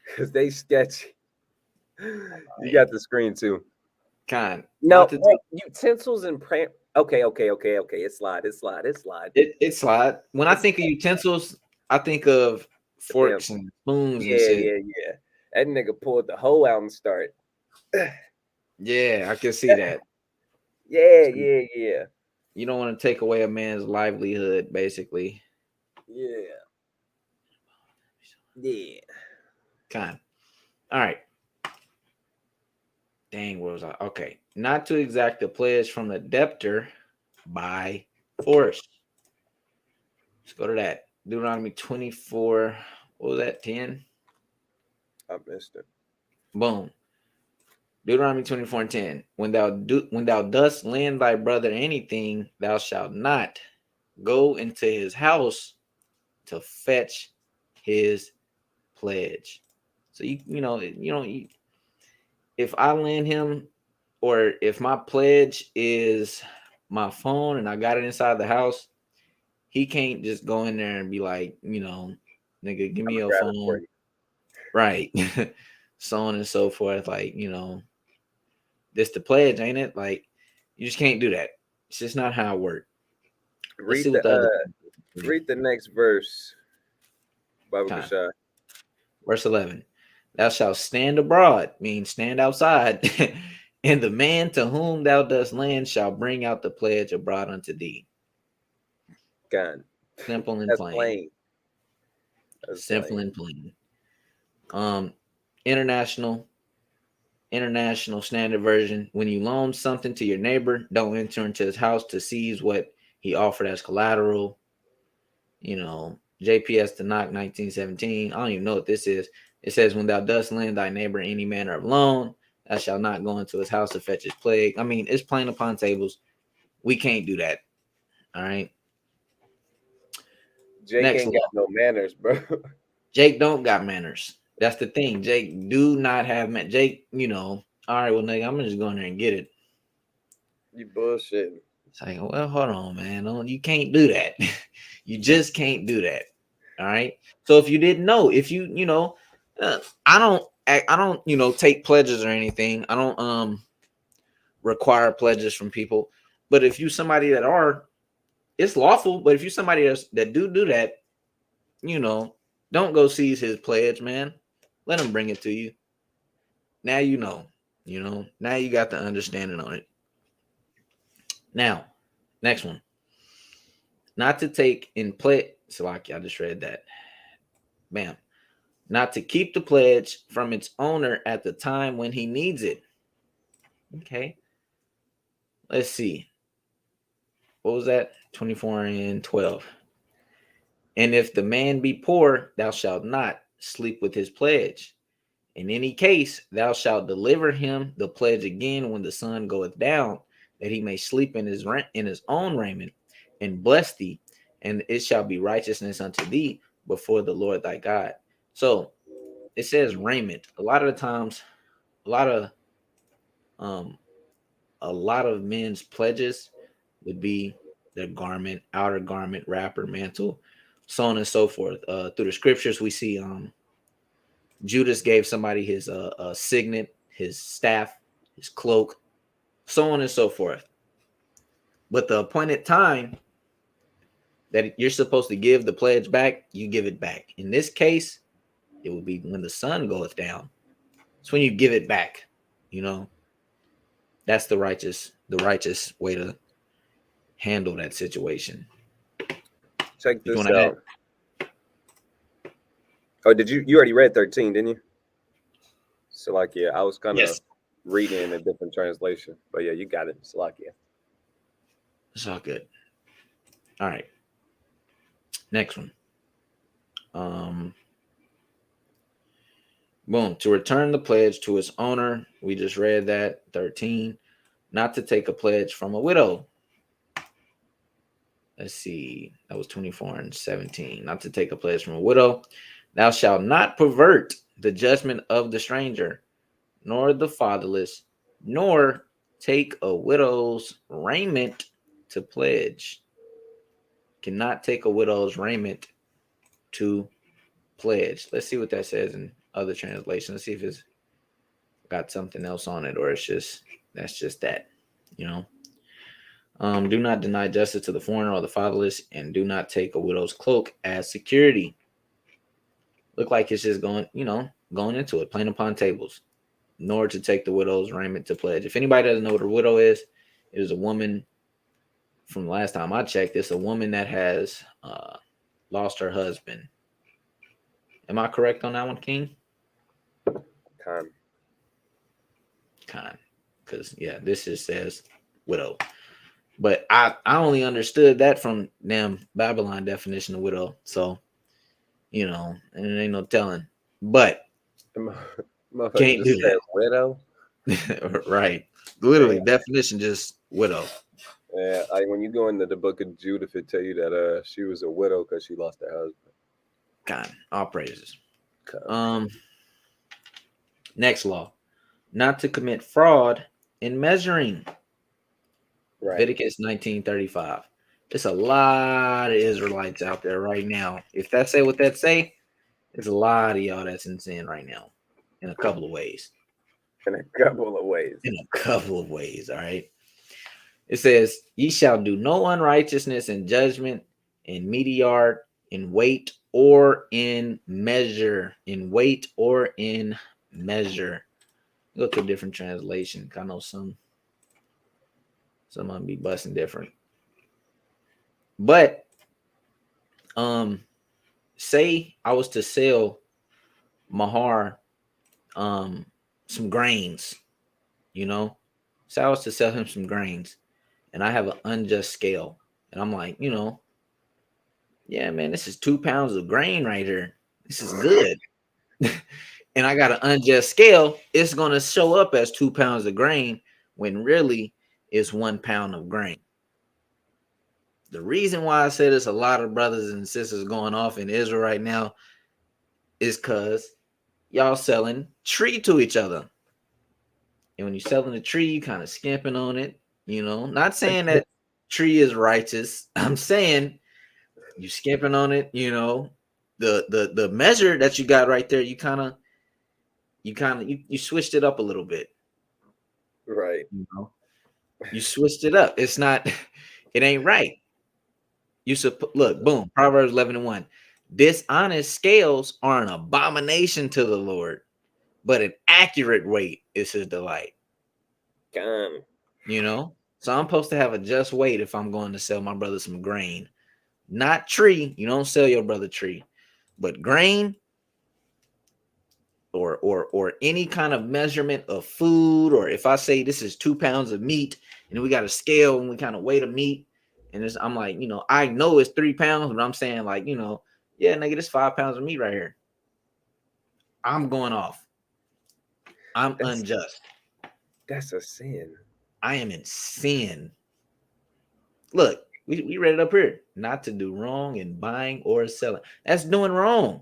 S2: because they sketchy. You got the screen too.
S1: Kind.
S2: No, utensils and Okay. It slide.
S1: It slide. When I think of utensils, I think of forks and spoons and shit.
S2: Yeah. That nigga pulled the hoe out and started.
S1: Yeah, I can see that.
S2: Yeah.
S1: You don't want to take away a man's livelihood, basically.
S2: Yeah.
S1: Kind. All right. Dang, where was I? Okay. Not to exact a pledge from the debtor by force. Let's go to that. Deuteronomy 24. What was that? 10?
S2: I missed it.
S1: Boom. Deuteronomy 24:10. When thou dost lend thy brother anything, thou shalt not go into his house to fetch his pledge. So if I lend him, or if my pledge is my phone and I got it inside the house, he can't just go in there and be like, nigga, give me your phone. Right. So on and so forth. Like, this the pledge, ain't it? Like, you just can't do that. It's just not how it works.
S2: Read the next verse.
S1: Verse 11. Thou shalt stand abroad, means stand outside, and the man to whom thou dost lend shall bring out the pledge abroad unto thee.
S2: God.
S1: Simple and plain. Simple and plain. International Standard Version. When you loan something to your neighbor, don't enter into his house to seize what he offered as collateral. JPS to knock 1917. I don't even know what this is. It says, when thou dost lend thy neighbor any manner of loan, thou shalt not go into his house to fetch his plague. I mean, it's plain upon tables. We can't do that. All right.
S2: Jake ain't got no manners, bro.
S1: Jake don't got manners. That's the thing. Jake do not have Jake, all right, well, nigga, I'm just going there and get it.
S2: You bullshitting.
S1: It's like, well, hold on, man. You can't do that. You just can't do that. All right. So if you didn't know, if I don't take pledges or anything. I don't require pledges from people. But if you somebody it's lawful. But if you somebody else that do that, don't go seize his pledge, man. Let him bring it to you. Now now you got the understanding on it. Now, next one. Not to take in pledge. Salaki, I just read that. Bam. Not to keep the pledge from its owner at the time when he needs it. Okay. Let's see. What was that? 24 and 12. And if the man be poor, thou shalt not sleep with his pledge. In any case, thou shalt deliver him the pledge again when the sun goeth down, that he may sleep in his own raiment, and bless thee, and it shall be righteousness unto thee before the Lord thy God. So it says raiment. A lot of the times, a lot of men's pledges would be their garment, outer garment, wrapper, mantle, so on and so forth. Through the scriptures, we see Judas gave somebody his signet, his staff, his cloak, so on and so forth. But the appointed time that you're supposed to give the pledge back, you give it back. In this case, it would be when the sun goeth down. It's when you give it back. That's the righteous way to handle that situation.
S2: Check this out. Oh, did you already read 13, didn't you? Salakia. I was kind of reading in a different translation. But yeah, you got it. Salakia.
S1: It's all good. All right. Next one. Boom. To return the pledge to its owner. We just read that. 13. Not to take a pledge from a widow. Let's see. That was 24 and 17. Not to take a pledge from a widow. Thou shalt not pervert the judgment of the stranger, nor the fatherless, nor take a widow's raiment to pledge. Cannot take a widow's raiment to pledge. Let's see what that says in other translations. Let's see if it's got something else on it, or that's just that. Do not deny justice to the foreigner or the fatherless, and do not take a widow's cloak as security. Look like it's just going into it, plain upon tables. Nor to take the widow's raiment to pledge. If anybody doesn't know what a widow is, it is a woman. From the last time I checked, it's a woman that has lost her husband. Am I correct on that one, King? Con. Because this just says widow. But I only understood that from damn Babylon definition of widow. So, and it ain't no telling. But can't do that.
S2: Widow?
S1: Right. Literally, definition just widow.
S2: Yeah, when you go into the book of Judith, it tell you that she was a widow because she lost her husband.
S1: God, all praises. Next law. Not to commit fraud in measuring. Right. Leviticus 19:35. There's a lot of Israelites out there right now. If that say what that say, there's a lot of y'all that's in sin right now. In a couple of ways.
S2: In a couple of ways,
S1: all right? It says, ye shall do no unrighteousness in judgment, in Meteor, in weight, or in measure. In weight or in measure. Go to a different translation. I know some might be busting different. But say I was to sell Mahar some grains, say I was to sell him some grains, and I have an unjust scale, and I'm like, yeah, man, this is 2 pounds of grain right here. This is good. And I got an unjust scale. It's going to show up as 2 pounds of grain when really it's 1 pound of grain. The reason why I said there's a lot of brothers and sisters going off in Israel right now is because y'all selling tree to each other. And when you're selling the tree, you kind of skimping on it, not saying that tree is righteous. I'm saying you skimping on it, the measure that you got right there, you switched it up a little bit.
S2: Right.
S1: You switched it up. It's not, it ain't right. Look, boom, Proverbs 11:1. Dishonest scales are an abomination to the Lord, but an accurate weight is his delight.
S2: So
S1: I'm supposed to have a just weight if I'm going to sell my brother some grain. Not tree. You don't sell your brother tree, but grain or any kind of measurement of food. Or if I say this is 2 pounds of meat and we got a scale and we kind of weigh the meat, and I'm like, I know it's 3 pounds, but I'm saying like, yeah, nigga, this 5 pounds of meat right here. I'm going off. I'm unjust.
S2: That's a sin.
S1: I am in sin. Look, we read it up here. Not to do wrong in buying or selling. That's doing wrong.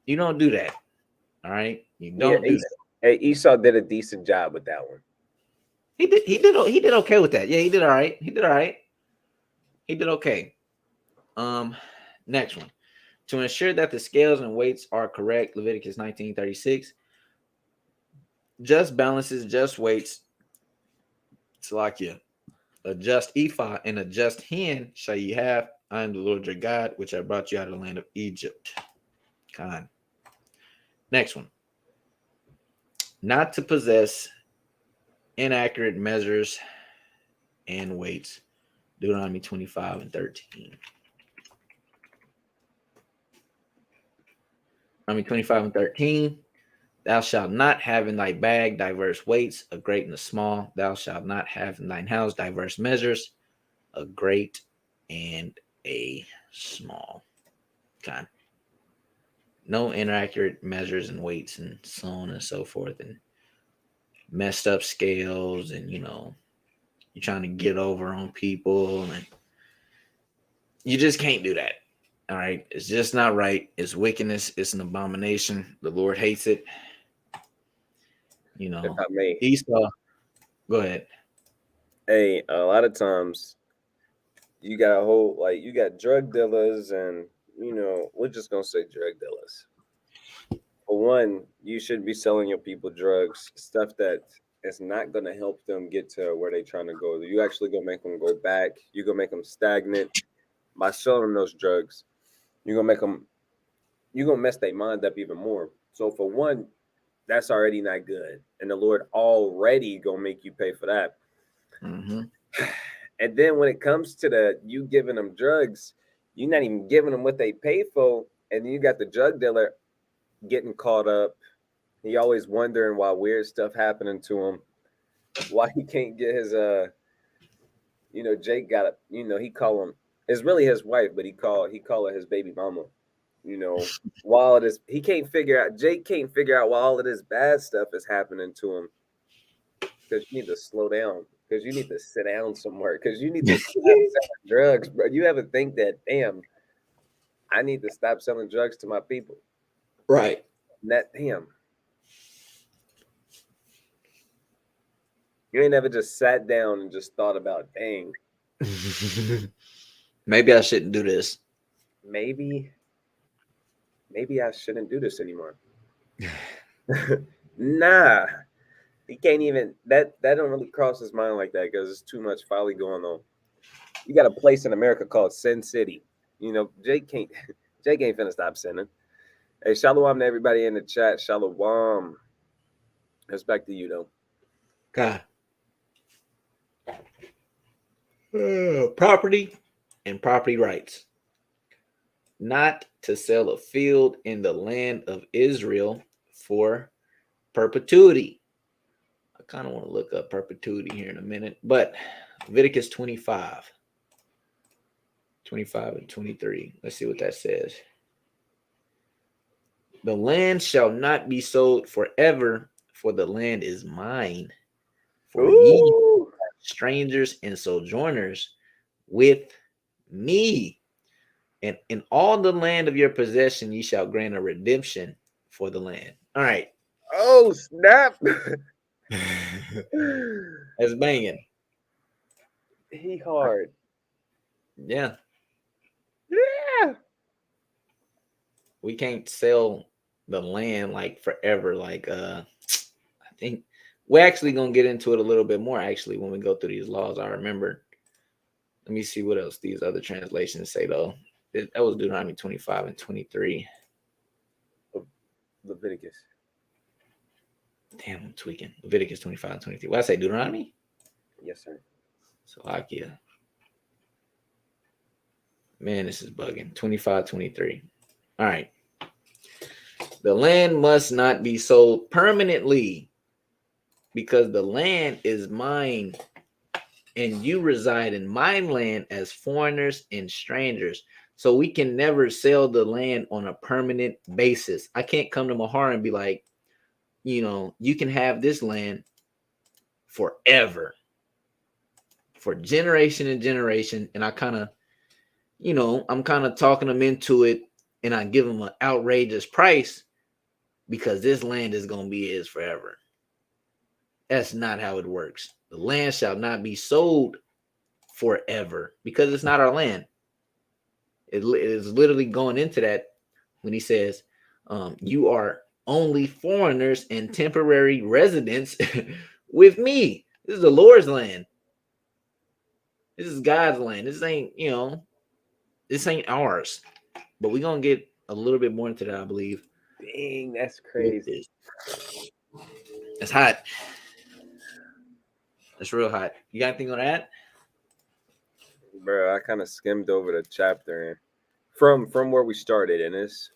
S1: You don't do that. All right? You don't do that.
S2: Hey, Esau did a decent job with that one.
S1: He did okay with that. Yeah, he did all right. He did okay. Next one. To ensure that the scales and weights are correct, Leviticus 19:36. Just balances, just weights. Salakia. A just ephah and a just hin shall ye have. I am the Lord your God, which I brought you out of the land of Egypt. Con. Next one. Not to possess inaccurate measures and weights. Deuteronomy 25:13. Deuteronomy 25:13. Thou shalt not have in thy bag diverse weights, a great and a small. Thou shalt not have in thine house diverse measures, a great and a small. Okay. No inaccurate measures and weights and so on and so forth, and messed up scales, and you're trying to get over on people, and you just can't do that. All right. It's just not right. It's wickedness. It's an abomination. The Lord hates it.
S2: If I may.
S1: Esau. Go ahead.
S2: Hey, a lot of times you got you got drug dealers, and we're just gonna say drug dealers. For one, you shouldn't be selling your people drugs, stuff that is not gonna help them get to where they're trying to go. You actually gonna make them go back. You're gonna make them stagnant by selling them those drugs. You're gonna mess their mind up even more. So for one, that's already not good, and the Lord already gonna make you pay for that.
S1: Mm-hmm.
S2: And then when it comes to you giving them drugs, you're not even giving them what they pay for, and then you got the drug dealer getting caught up. He always wondering why weird stuff happening to him, why he can't get his Jake got he call him, it's really his wife, but he call her his baby mama. While all of this, Jake can't figure out why all of this bad stuff is happening to him. Because you need to slow down. Because you need to sit down somewhere. Because you need to stop selling drugs, bro. You ever think that, damn, I need to stop selling drugs to my people?
S1: Right.
S2: Damn. You ain't ever just sat down and just thought about, dang.
S1: Maybe I shouldn't do this.
S2: Maybe I shouldn't do this anymore. Nah. He can't even, that don't really cross his mind like that, because there's too much folly going on. You got a place in America called Sin City. Jake ain't finna stop sinning. Hey, shalom to everybody in the chat. Shalom. It's back to you, though.
S1: God. Property and property rights. Not to sell a field in the land of Israel for perpetuity. I kind of want to look up perpetuity here in a minute, but Leviticus 25 and 23. Let's see what that says. The land shall not be sold forever, for the land is mine. For ye strangers and sojourners with me. And in all the land of your possession ye shall grant a redemption for the land. All right.
S2: Oh, snap.
S1: That's banging.
S2: He hard.
S1: Yeah.
S2: Yeah.
S1: We can't sell the land like forever. Like I think we're actually gonna get into it a little bit more actually when we go through these laws. I remember. Let me see what else these other translations say though. That was Deuteronomy 25 and 23.
S2: Leviticus.
S1: Damn, I'm tweaking. Leviticus 25 and 23. What I say, Deuteronomy?
S2: Yes, sir.
S1: Slovakia. Man, this is bugging. 25, 23. All right. The land must not be sold permanently because the land is mine and you reside in my land as foreigners and strangers. So we can never sell the land on a permanent basis. I can't come to Mahar and be like, you can have this land forever, for generation and generation. And I kind of, I'm kind of talking them into it and I give them an outrageous price because this land is going to be his forever. That's not how it works. The land shall not be sold forever because it's not our land. It is literally going into that when he says, you are only foreigners and temporary residents with me. This is the Lord's land. This is God's land. This ain't ours. But we're going to get a little bit more into that, I believe.
S2: Dang, that's crazy.
S1: It's hot. It's real hot. You got anything on that?
S2: Bro, I kind of skimmed over the chapter and from where we started, and it's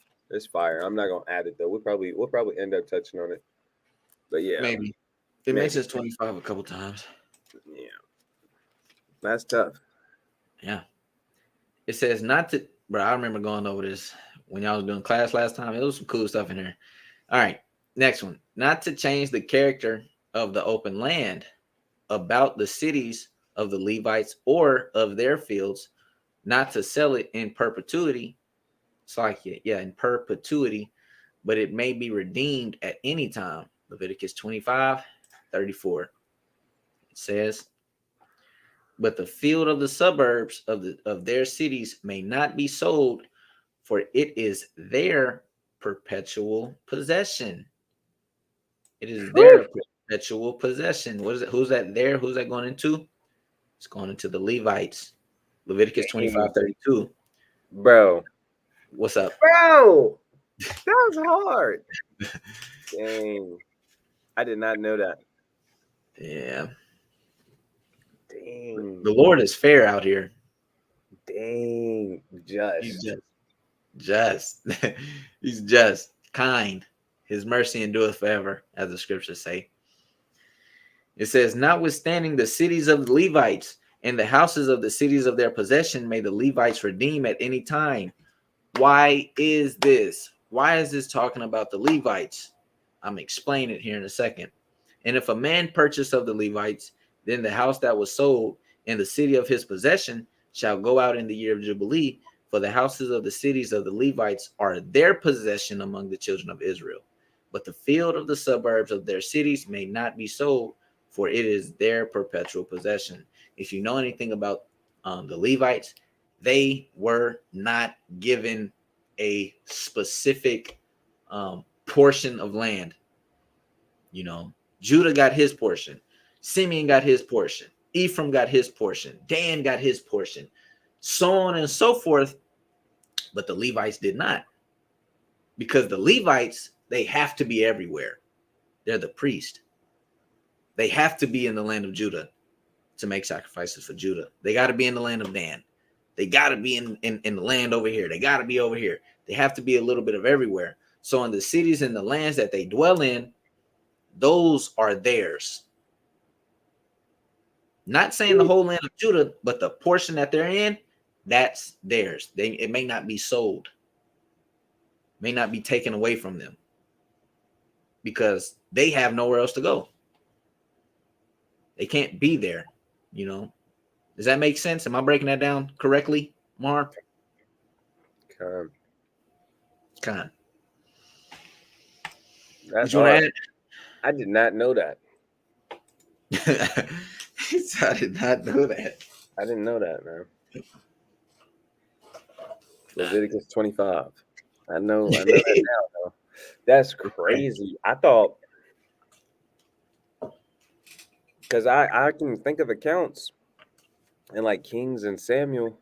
S2: fire. I'm not gonna add it though. We'll probably end up touching on it. But yeah.
S1: Maybe. It mentions 25 a couple times.
S2: Yeah. That's tough.
S1: Yeah. It says not to, bro. I remember going over this when y'all was doing class last time. It was some cool stuff in there. All right. Next one. Not to change the character of the open land about the cities of the Levites or of their fields, not to sell it in perpetuity. It's like, in perpetuity, but it may be redeemed at any time. Leviticus 25, 34. It says, but the field of the suburbs of their cities may not be sold, for it is their perpetual possession. It is their perpetual possession. What is it? Who's that there? Who's that going into? It's going into the Levites. Leviticus 25, 32.
S2: Bro.
S1: What's up?
S2: Bro, that was hard. Dang. I did not know that.
S1: Yeah.
S2: Dang.
S1: The Lord is fair out here.
S2: Dang.
S1: He's just. He's just kind. His mercy endureth forever, as the scriptures say. It says, notwithstanding the cities of the Levites and the houses of the cities of their possession may the Levites redeem at any time. Why is this? Why is this talking about the Levites? I'm explaining it here in a second. And if a man purchase of the Levites, then the house that was sold in the city of his possession shall go out in the year of Jubilee, for the houses of the cities of the Levites are their possession among the children of Israel. But the field of the suburbs of their cities may not be sold, for it is their perpetual possession. If you know anything about the Levites, they were not given a specific portion of land. Judah got his portion. Simeon got his portion. Ephraim got his portion. Dan got his portion. So on and so forth. But the Levites did not. Because the Levites, they have to be everywhere. They're the priest. They have to be in the land of Judah to make sacrifices for Judah. They got to be in the land of Dan. They got to be in the land over here. They got to be over here. They have to be a little bit of everywhere. So in the cities and the lands that they dwell in, those are theirs. Not saying the whole land of Judah, but the portion that they're in, that's theirs. It may not be sold. May not be taken away from them. Because they have nowhere else to go. They can't be there, Does that make sense? Am I breaking that down correctly, Mar?
S2: Con. That's
S1: you want
S2: hard.
S1: to
S2: I did not know that.
S1: add? I did not know that.
S2: I didn't know that, man. Leviticus 25. I know that now, though. That's crazy. I thought, because I can think of accounts in like Kings and Samuel.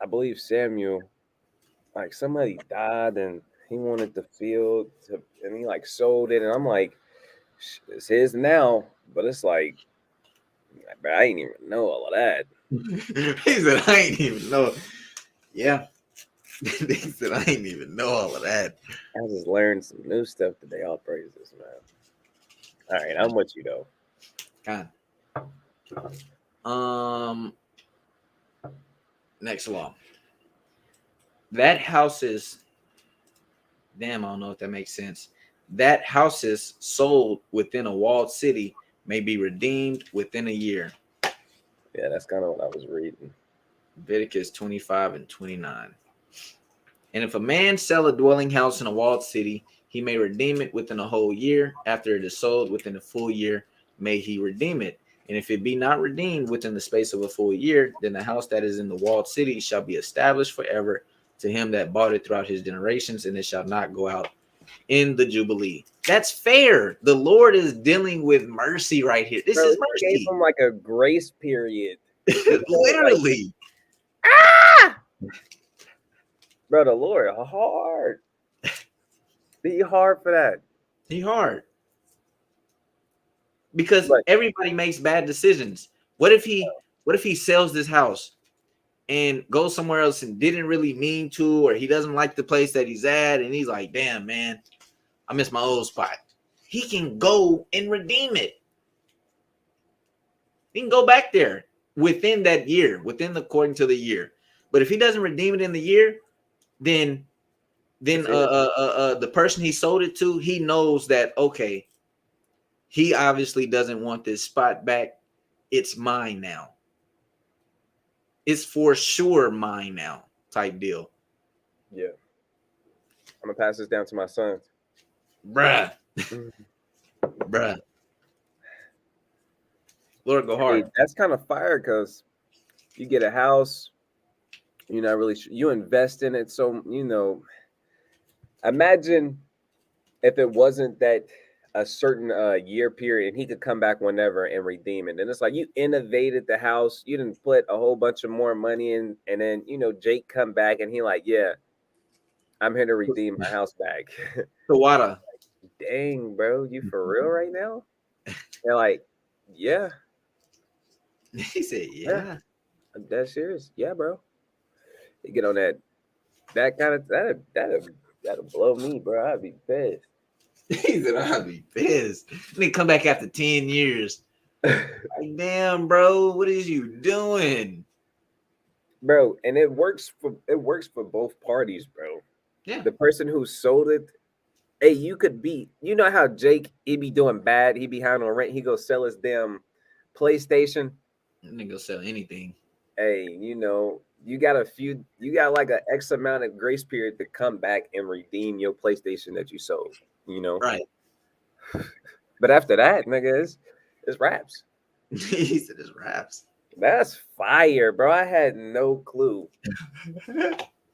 S2: I believe Samuel, like somebody died and he wanted the field and he like sold it. And I'm like, it's his now. But it's like, but I didn't even know all of that.
S1: He said, I ain't even know. Yeah. He said, I ain't even know all of that.
S2: I just learned some new stuff today. All praises, man. All right, I'm with you though.
S1: God. Next law. That house is, damn, I don't know if that makes sense. That houses sold within a walled city may be redeemed within a year.
S2: Yeah, that's kind of what I was reading.
S1: Leviticus 25 and 29. And if a man sell a dwelling house in a walled city, he may redeem it within a whole year. After it is sold within a full year, may he redeem it. And if it be not redeemed within the space of a full year, then the house that is in the walled city shall be established forever to him that bought it throughout his generations, and it shall not go out in the Jubilee. That's fair. The Lord is dealing with mercy right here. This is
S2: He gave
S1: mercy.
S2: him like a grace period.
S1: Literally.
S2: Ah! Bro, the Lord hard. Be hard for that.
S1: He hard. Because
S2: Like,
S1: everybody makes bad decisions. What if he sells this house and goes somewhere else and didn't really mean to, or he doesn't like the place that he's at, and he's like, damn, man, I miss my old spot. He can go and redeem it. He can go back there within that year, according to the year. But if he doesn't redeem it in the year, then the person he sold it to, he knows that, okay, he obviously doesn't want this spot back. It's mine now. It's for sure mine now, type deal.
S2: yeah. I'm gonna pass this down to my sons.
S1: Bruh. Bruh. Lord, go hard.
S2: Hey, that's kind of fire because you get a house, you're not really sure, you invest in it. So, imagine if it wasn't that a certain year period and he could come back whenever and redeem it. And it's like you innovated the house, you didn't put a whole bunch of more money in, and then Jake come back and he like, yeah, I'm here to redeem my house back.
S1: Tawada.
S2: Dang, bro, you for real right now? They're like, yeah.
S1: He said, yeah.
S2: I'm dead serious. Yeah, bro. You get on that kind of that'll blow me, bro. I'd be pissed.
S1: He said, I'll be pissed. And then come back after 10 years. Like, damn, bro, what is you doing?
S2: Bro, and it works for both parties, bro.
S1: Yeah.
S2: The person who sold it, hey, you could be, how Jake, he be doing bad, he behind on rent, he go sell his damn PlayStation.
S1: Nigga sell anything.
S2: Hey, you got like an X amount of grace period to come back and redeem your PlayStation that you sold,
S1: Right.
S2: But after that, nigga, it's raps.
S1: He said it's raps.
S2: That's fire, bro. I had no clue.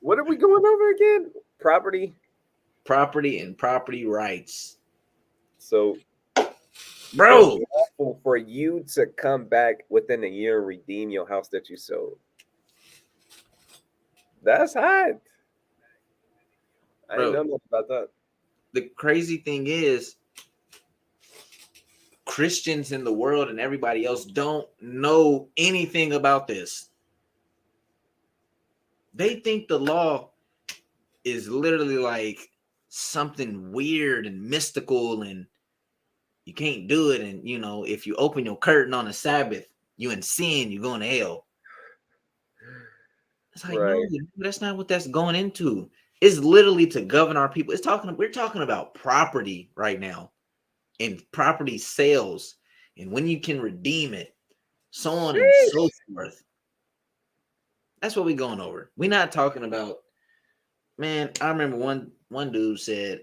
S2: What are we going over again? Property
S1: and property rights.
S2: So,
S1: bro,
S2: for you to come back within a year and redeem your house that you sold, that's hot. I didn't know nothing about that.
S1: The crazy thing is, Christians in the world and everybody else don't know anything about this. They think the law is literally like something weird and mystical, and you can't do it. And if you open your curtain on a Sabbath, you in sin, you're going to hell. It's like, right. No, that's not what that's going into. It's literally to govern our people. We're talking about property right now, and property sales, and when you can redeem it, so on and so forth. That's what we're going over. We're not talking about, man. I remember one dude said,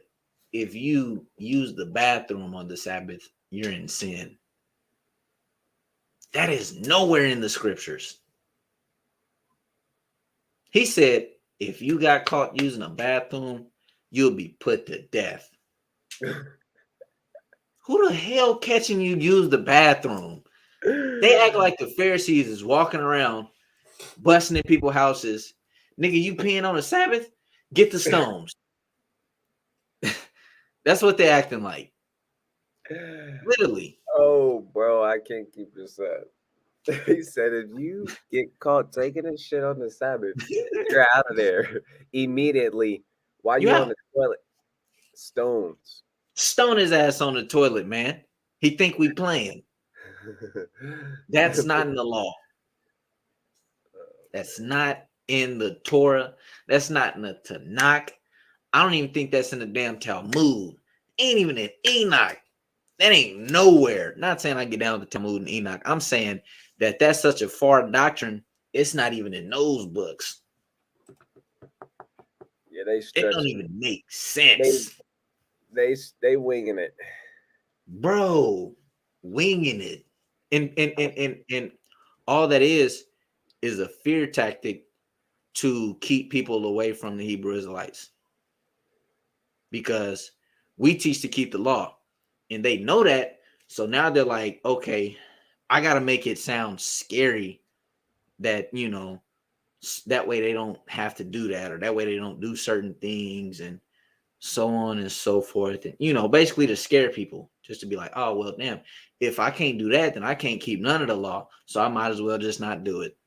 S1: if you use the bathroom on the Sabbath, you're in sin. That is nowhere in the scriptures. He said, if you got caught using a bathroom, you'll be put to death. Who the hell catching you use the bathroom? They act like the Pharisees is walking around busting in people's houses. Nigga, you peeing on the Sabbath? Get the stones. That's what they're acting like. Literally.
S2: Oh, bro, I can't keep this up. He said, if you get caught taking a shit on the Sabbath, you're out of there immediately. While
S1: You
S2: you on
S1: out.
S2: the toilet, stones.
S1: Stone his ass on the toilet, man. He think we playing. That's not in the law. That's not in the Torah. That's not in the Tanakh. I don't even think that's in the damn Talmud. Ain't even in Enoch. That ain't nowhere. Not saying I get down with the Talmud and Enoch. I'm saying that that's such a far doctrine. It's not even in those books.
S2: Yeah, they
S1: It
S2: stretch.
S1: don't even make sense.
S2: They winging it,
S1: bro. Winging it, and all that is a fear tactic to keep people away from the Hebrew Israelites, because we teach to keep the law, and they know that. So now they're like, okay, I got to make it sound scary that, that way they don't have to do that, or that way they don't do certain things, and so on and so forth. And, basically to scare people, just to be like, oh, well, damn, if I can't do that, then I can't keep none of the law. So I might as well just not do it.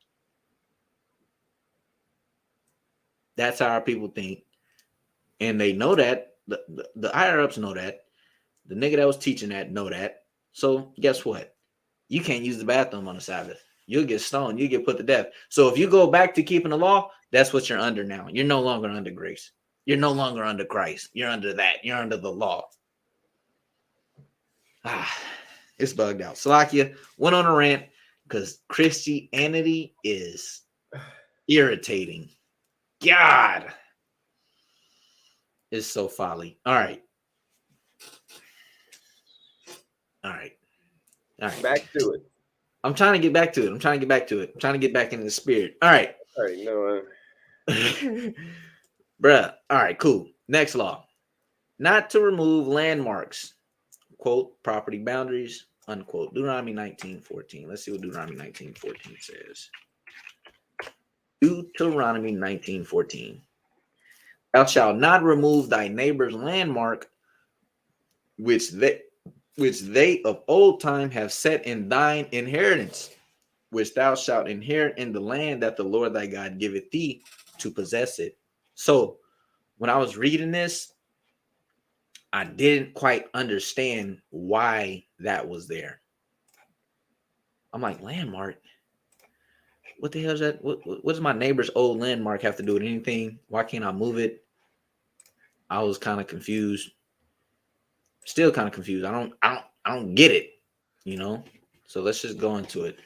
S1: That's how our people think. And they know that. The higher ups know that. The nigga that was teaching that know that. So guess what? You can't use the bathroom on the Sabbath. You'll get stoned. You get put to death. So if you go back to keeping the law, that's what you're under now. You're no longer under grace. You're no longer under Christ. You're under that. You're under the law. It's bugged out. Salakia went on a rant because Christianity is irritating. God, it's so folly. All right.
S2: Back to it.
S1: I'm trying to get back to it. I'm trying to get back into the spirit. All right.
S2: All right, no.
S1: Bruh. All right, cool. Next law. Not to remove landmarks. Quote, property boundaries, unquote. Deuteronomy 19:14. Let's see what Deuteronomy 19:14 says. Deuteronomy 19:14. Thou shalt not remove thy neighbor's landmark, which they of old time have set in thine inheritance, which thou shalt inherit in the land that the Lord thy God giveth thee to possess it. So when I was reading this, I didn't quite understand why that was there. I'm like, landmark? What the hell is that? What does my neighbor's old landmark have to do with anything? Why can't I move it? I was kind of confused. Still kind of confused. I don't get it, So let's just go into it.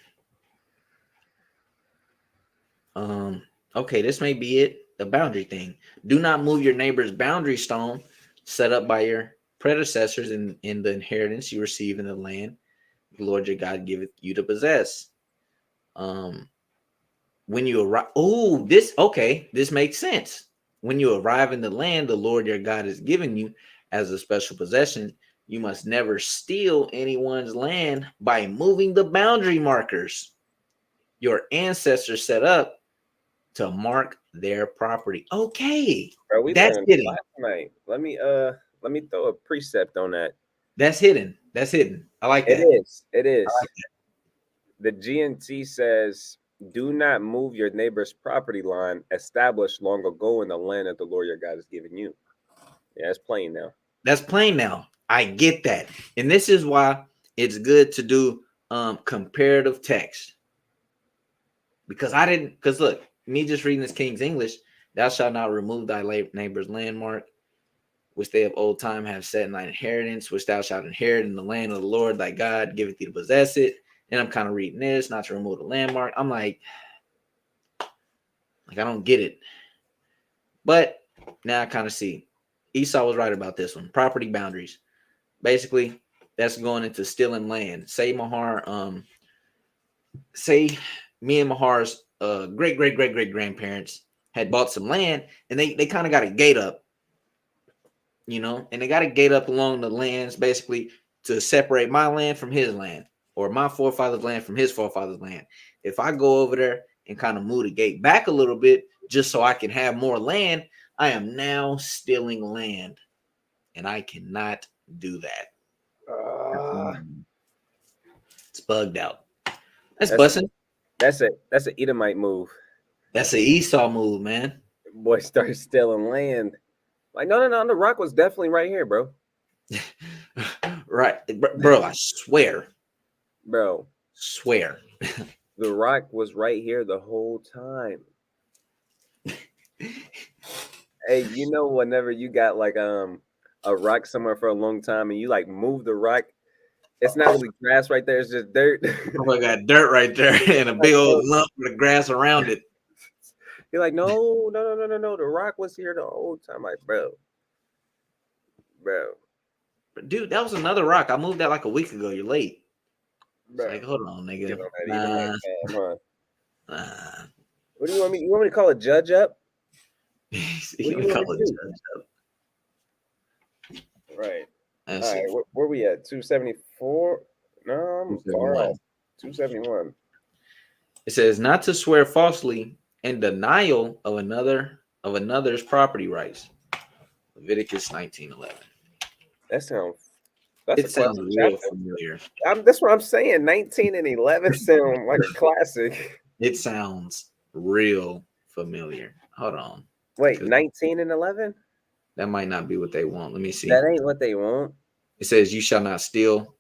S1: Okay, this may be it. The boundary thing. Do not move your neighbor's boundary stone set up by your predecessors in the inheritance you receive in the land the Lord your God giveth you to possess. When you arrive, this makes sense. When you arrive in the land the Lord your God has given you as a special possession, you must never steal anyone's land by moving the boundary markers your ancestors set up to mark their property. Okay,
S2: Bro, we
S1: that's
S2: learned
S1: hidden.
S2: last night. Let me throw a precept on that.
S1: That's hidden. I like that.
S2: It is.
S1: I like
S2: The GNT says, do not move your neighbor's property line established long ago in the land that the Lord your God has given you. Yeah, it's plain now.
S1: That's plain now. I get that. And this is why it's good to do comparative text. Because look, me just reading this King's English, thou shalt not remove thy neighbor's landmark, which they of old time have set in thine inheritance, which thou shalt inherit in the land of the Lord thy God giveth thee to possess it. And I'm kind of reading this, not to remove the landmark. I'm like I don't get it. But now I kind of see. Esau was right about this one. Property boundaries. Basically, that's going into stealing land. Say me and Mahar's great grandparents had bought some land, and they kind of got a gate up, and they got a gate up along the lands, basically to separate my land from his land, or my forefather's land from his forefather's land. If I go over there and kind of move the gate back a little bit just so I can have more land, I am now stealing land, and I cannot do that. It's bugged out. That's bussing.
S2: That's an Edomite move.
S1: That's an Esau move, man.
S2: Boy started stealing land. Like, no, the rock was definitely right here, bro.
S1: Right, bro. I swear,
S2: swear. The rock was right here the whole time. Hey, whenever you got like a rock somewhere for a long time and you like move the rock, it's not really grass right there, it's just dirt.
S1: Oh, I got dirt right there and a big old lump of grass around it.
S2: You're like, no, the rock was here the whole time. Like, bro.
S1: Dude, that was another rock. I moved that like a week ago. You're late. Bro. Like, hold on, nigga.
S2: What do you want me? You want me to call a judge up?
S1: You want call a judge up?
S2: Right. All right. Where we at? 274? No, I'm far off. 271.
S1: It says not to swear falsely in denial of another's property rights. Leviticus 19:11.
S2: That sounds
S1: real familiar.
S2: That's what I'm saying. 19 and 11 sound like a classic.
S1: It sounds real familiar. Hold on.
S2: Wait, 19 and 11?
S1: That might not be what they want. Let me see.
S2: That ain't what they want.
S1: It says you shall not steal.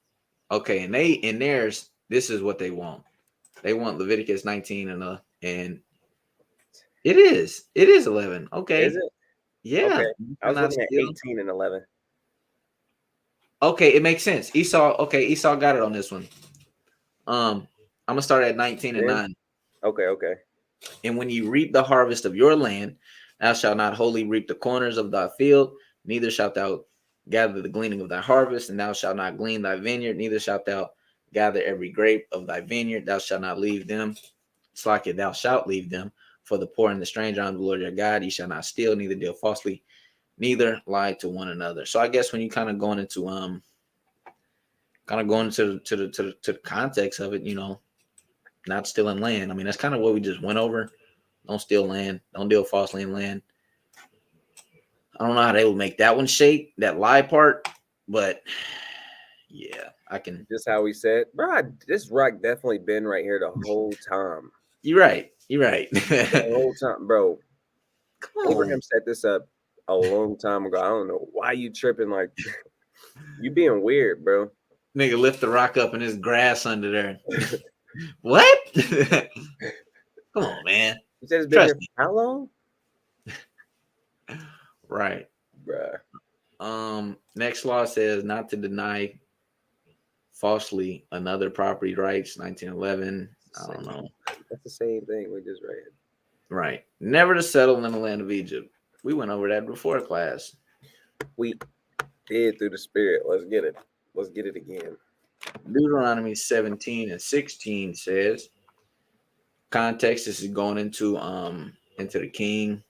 S1: Okay, and in theirs, this is what they want. They want Leviticus 19 and it is 11. Okay.
S2: Is it?
S1: Yeah.
S2: Okay. I was looking at 18 and 11.
S1: Okay, it makes sense. Esau got it on this one. I'm gonna start at 19 and 9.
S2: Okay.
S1: And when you reap the harvest of your land, thou shalt not wholly reap the corners of thy field, neither shalt thou gather the gleaning of thy harvest, and thou shalt not glean thy vineyard, neither shalt thou gather every grape of thy vineyard, thou shalt not leave them. It's like it, thou shalt leave them for the poor and the stranger. I'm the Lord your God. Ye shall not steal, neither deal falsely, neither lie to one another. So I guess when you kind of going into the context of it, not stealing land. I mean, that's kind of what we just went over. Don't steal land. Don't deal falsely in land. I don't know how they would make that one shake, that lie part, but yeah, I can.
S2: Just how we said, bro, this rock definitely been right here the whole time.
S1: You're right. The
S2: whole time, bro. Come on. Abraham set this up a long time ago. I don't know why you tripping like you being weird, bro.
S1: Nigga, lift the rock up and there's grass under there. What? Come on, man.
S2: You said it's been here for how long?
S1: Right.
S2: Bruh.
S1: Next law says not to deny falsely another property rights, 1911. I don't know.
S2: That's the same thing we just read.
S1: Right. Never to settle in the land of Egypt. We went over that before class.
S2: We did through the spirit. Let's get it again.
S1: Deuteronomy 17 and 16 says, context, this is going into the king.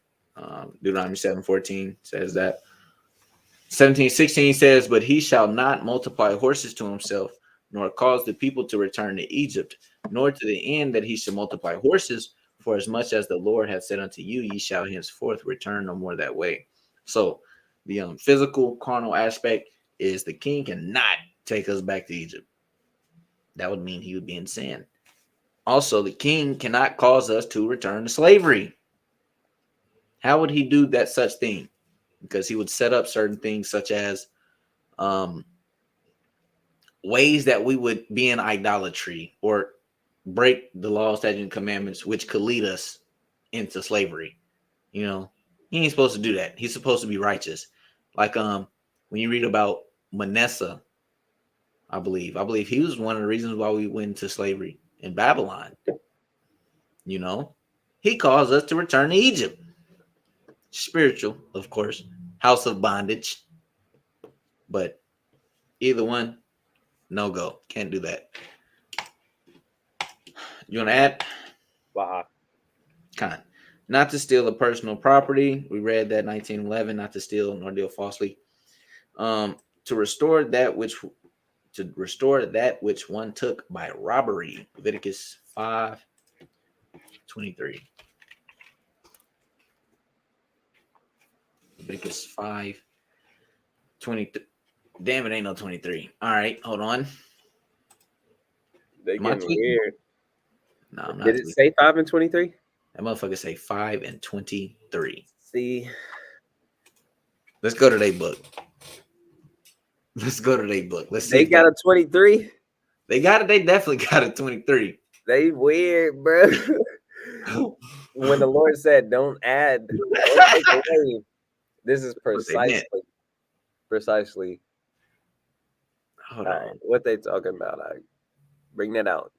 S1: Deuteronomy 7:14 says that. 17:16 says, but he shall not multiply horses to himself, nor cause the people to return to Egypt, nor to the end that he should multiply horses, for as much as the Lord hath said unto you, ye shall henceforth return no more that way. So the physical, carnal aspect is the king cannot take us back to Egypt. That would mean he would be in sin. Also, the king cannot cause us to return to slavery. How would he do that such thing? Because he would set up certain things such as ways that we would be in idolatry or break the law, statutes, and commandments, which could lead us into slavery. He ain't supposed to do that. He's supposed to be righteous. Like when you read about Manasseh, I believe he was one of the reasons why we went into slavery in Babylon. He caused us to return to Egypt. Spiritual, of course. house of bondage. But either one, no go. Can't do that. You want to add?
S2: Wow.
S1: Con. Not to steal a personal property. We read that 1911. Not to steal nor deal falsely. To restore that which one took by robbery. Leviticus 5:23. Leviticus 5:23. Damn, it ain't no 23. All right, hold on.
S2: They getting weird.
S1: No, I'm not.
S2: Did it say 5 and 23?
S1: That motherfucker say 5 and 23.
S2: See.
S1: Let's go to their book. Let's go to their book. Let's see.
S2: They got a 23?
S1: They got it. They definitely got a 23.
S2: They weird, bro. When the Lord said, don't add, don't take away, this is precisely
S1: Hold on.
S2: what they talking about. Bring that out.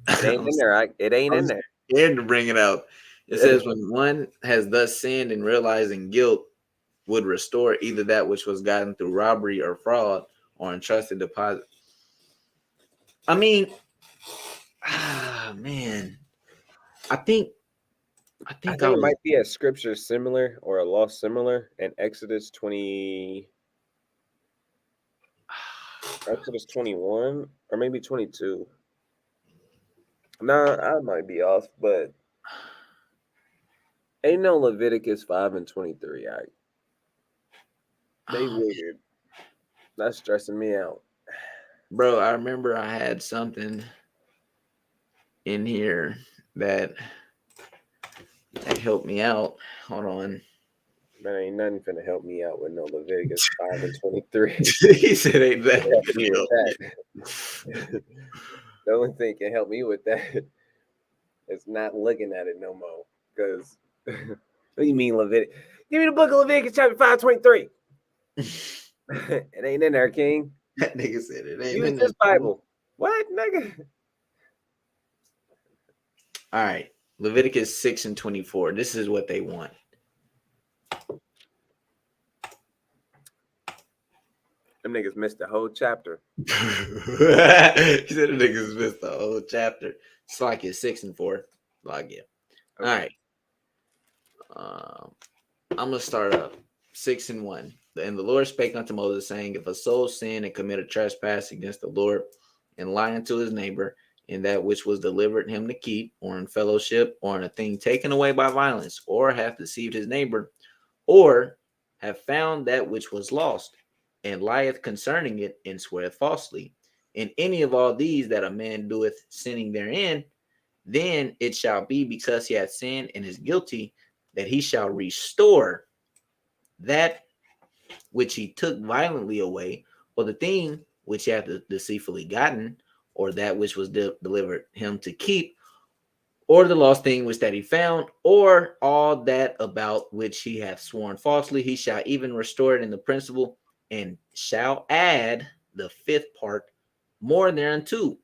S2: It ain't in there. It ain't in there.
S1: Scared to bring it out. It says, when one has thus sinned and realizing guilt, would restore either that which was gotten through robbery or fraud or entrusted deposit. I mean, man, I think
S2: it might be a scripture similar or a law similar in Exodus 21 or maybe 22. Nah, I might be off, but ain't no Leviticus 5 and 23. They weird. That's stressing me out.
S1: Bro, I remember I had something in here that helped me out. Hold on.
S2: Man, ain't nothing finna help me out with no Leviticus 5 and 23.
S1: He said ain't that.
S2: Help me with that. The only thing can help me with that is not looking at it no more. Because what do you mean Leviticus? Give me the book of Leviticus chapter 5:23. It ain't in there, King.
S1: That nigga said it ain't
S2: Use
S1: in
S2: this
S1: there.
S2: Bible. What, nigga?
S1: All right. Leviticus 6 and 24. This is what they want.
S2: Them niggas missed the whole chapter.
S1: He said the niggas missed the whole chapter. It's like it's 6 and 4. Like it. Okay. All right. I'm gonna start up 6 and 1. And the Lord spake unto Moses, saying, if a soul sin and commit a trespass against the Lord, and lie unto his neighbor in that which was delivered him to keep, or in fellowship, or in a thing taken away by violence, or hath deceived his neighbor, or have found that which was lost, and lieth concerning it, and sweareth falsely, in any of all these that a man doeth sinning therein, then it shall be, because he hath sinned and is guilty, that he shall restore that which he took violently away, or the thing which he hath deceitfully gotten, or that which was delivered him to keep, or the lost thing which that he found, or all that about which he hath sworn falsely, he shall even restore it in the principal, and shall add the fifth part more thereunto,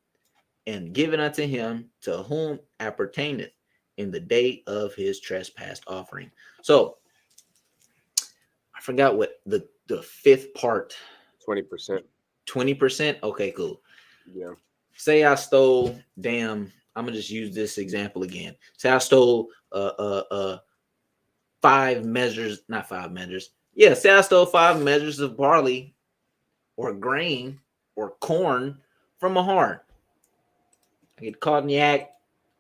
S1: and give it unto him to whom appertaineth in the day of his trespass offering. So I forgot what the fifth part.
S2: 20%.
S1: 20%? Okay, cool.
S2: Yeah.
S1: Say I stole, I'm gonna just use this example again. Say I stole 5 measures, not 5 measures. Yeah, say I stole 5 measures of barley or grain or corn from a horn. I get caught in the act,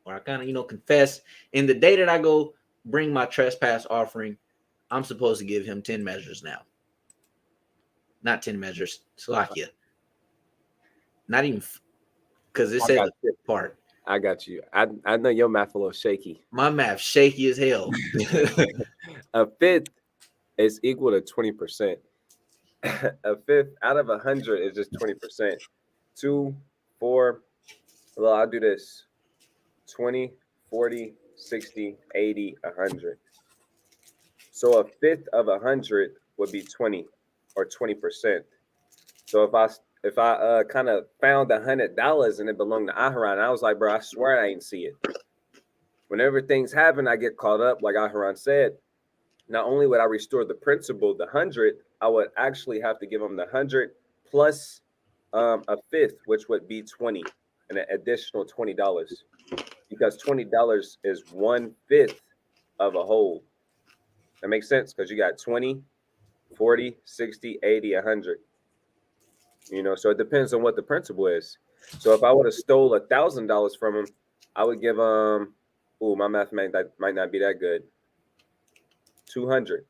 S1: or I kind of, confess. And the day that I go bring my trespass offering, I'm supposed to give him 10 measures now. Not 10 measures. Salakia. Not even, because it said the fifth part.
S2: I got you. I know your math a little shaky.
S1: My math shaky as hell.
S2: A fifth is equal to 20%. A fifth out of 100 is just 20%. 2, 4. Well, I'll do this. 20, 40, 60, 80, 100. So a fifth of 100 would be 20 or 20%. So if I kind of found $100 and it belonged to Aharon, I was like, bro, I swear I ain't see it. Whenever things happen, I get caught up, like Aharon said. not only would I restore the principal, the 100, I would actually have to give them the 100 plus a fifth, which would be 20, and an additional $20, because $20 is 1/5 of a whole. That makes sense, because you got 20, 40, 60, 80, 100. So it depends on what the principal is. So if I would have stole $1,000 from him, I would give him, my math might not be that good, 200.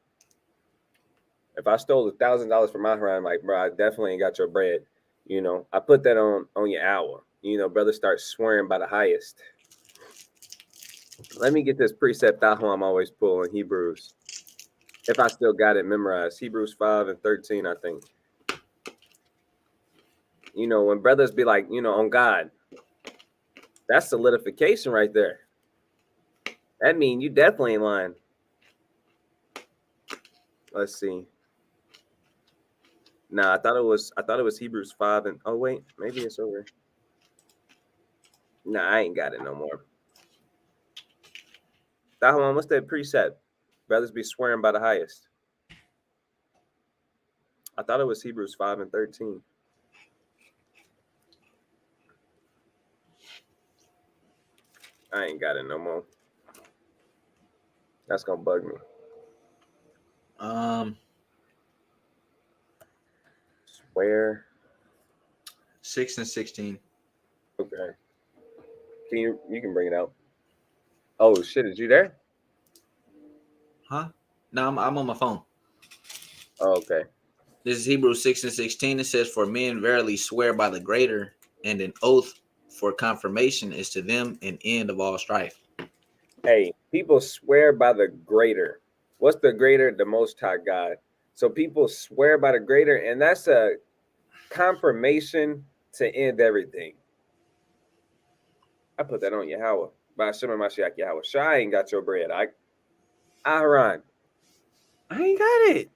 S2: If I stole $1,000 from Ahran, I'm like, bro, I definitely ain't got your bread. I put that on your hour. Brother starts swearing by the highest. Let me get this precept out I'm always pulling, Hebrews. If I still got it memorized, Hebrews 5:13, I think. When brothers be like, on God, that's solidification right there. That means you definitely ain't lying. Let's see. Nah, I thought it was Hebrews 5 and oh wait, maybe it's over. Nah, I ain't got it no more. Dahlan, what's that precept? Brothers be swearing by the highest. I thought it was Hebrews 5:13. I ain't got it no more. That's gonna bug me. Swear.
S1: 6 and 16.
S2: Okay. You can bring it out. Oh shit, is you there?
S1: Huh? No, I'm on my phone.
S2: Oh, okay.
S1: This is Hebrews 6 and 16. It says, "For men verily swear by the greater, and an oath for confirmation is to them an end of all strife."
S2: Hey, people swear by the greater. What's the greater? The Most High God. So people swear by the greater, and that's a confirmation to end everything. I put that on Yahweh. By Shema Mashiach Yahweh. I ain't got your bread. Ahran, I ain't got it.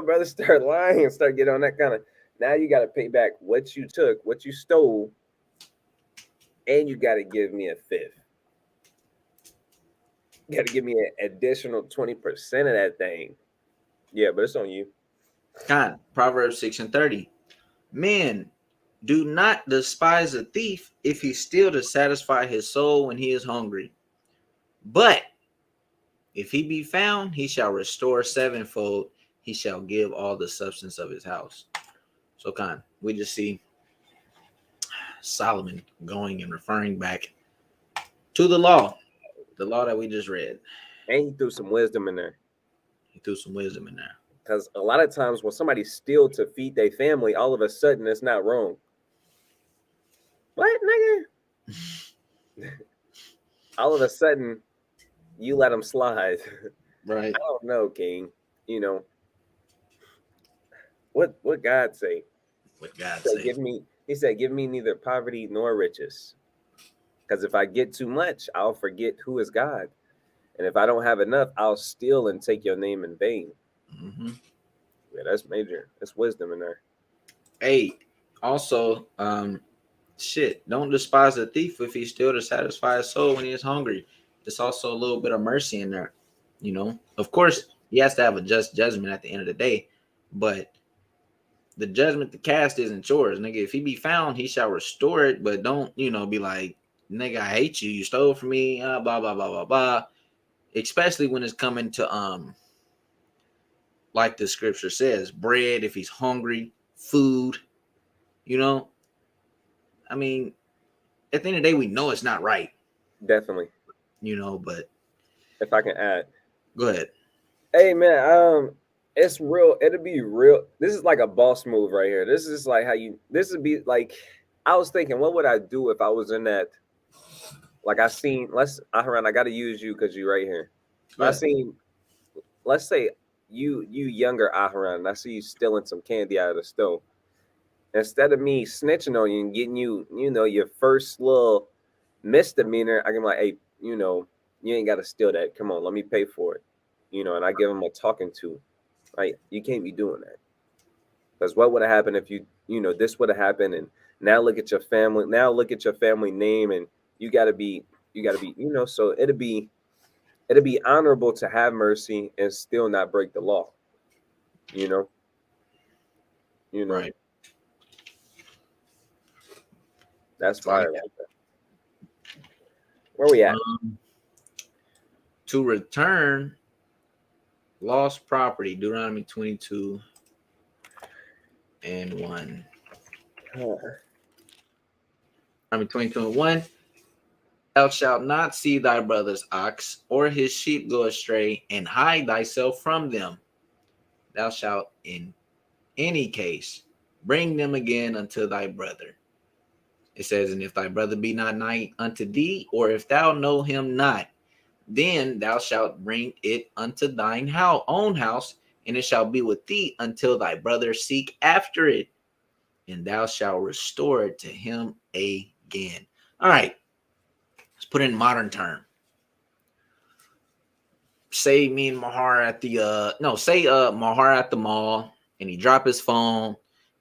S2: Brothers start lying and start getting on that kind of. Now you got to pay back what you took, what you stole, and you got to give me a fifth. You got to give me an additional 20% of that thing. Yeah, but it's on you.
S1: God, Proverbs 6 and 30. Men, do not despise a thief if he steal to satisfy his soul when he is hungry. But if he be found, he shall restore sevenfold. He shall give all the substance of his house. So, we just see Solomon going and referring back to the law that we just read.
S2: And he threw some wisdom in there. Because a lot of times when somebody steals to feed their family, all of a sudden it's not wrong. What, nigga? All of a sudden, you let them slide.
S1: Right.
S2: I don't know, King. What God say?
S1: What God say?
S2: He said, give me neither poverty nor riches. Because if I get too much, I'll forget who is God. And if I don't have enough, I'll steal and take your name in vain.
S1: Mm-hmm.
S2: Yeah, that's major. That's wisdom in there.
S1: Hey, also, don't despise the thief if he's still to satisfy his soul when he is hungry. There's also a little bit of mercy in there. Of course, he has to have a just judgment at the end of the day, but the judgment to cast isn't yours, nigga. If he be found, he shall restore it, but don't, be like, nigga, I hate you. You stole from me, blah, blah, blah, blah, blah. Especially when it's coming to, like the scripture says, bread, if he's hungry, food, I mean, at the end of the day, we know it's not right.
S2: Definitely.
S1: But
S2: if I can add.
S1: Go ahead.
S2: Hey, man, it's real. It'll be real. This is like a boss move right here. This is like this would be like, I was thinking, what would I do if I was in that? Like I got to use you because you're right here. Let's say you younger Aharon, and I see you stealing some candy out of the stove. Instead of me snitching on you and getting you, your first little misdemeanor, I can be like, hey, you ain't got to steal that. Come on, let me pay for it. And I give him a talking to. Like, you can't be doing that. Because what would have happened if this would have happened, and now look at your family. Now look at your family name, and you gotta be, so it'll be it'd be honorable to have mercy and still not break the law. You know, you know,
S1: Right.
S2: that's
S1: Like
S2: fire like that. Where we at?
S1: to return lost property, Deuteronomy 22 and 1. Deuteronomy 22 and 1. Thou shalt not see thy brother's ox or his sheep go astray, and hide thyself from them. Thou shalt in any case bring them again unto thy brother. It says, and if thy brother be not nigh unto thee, or if thou know him not, then thou shalt bring it unto thine own house, and it shall be with thee until thy brother seek after it, and thou shalt restore it to him again. All right, let's put it in modern term. Say me and Mahar at the Mahar at the mall, and he drop his phone,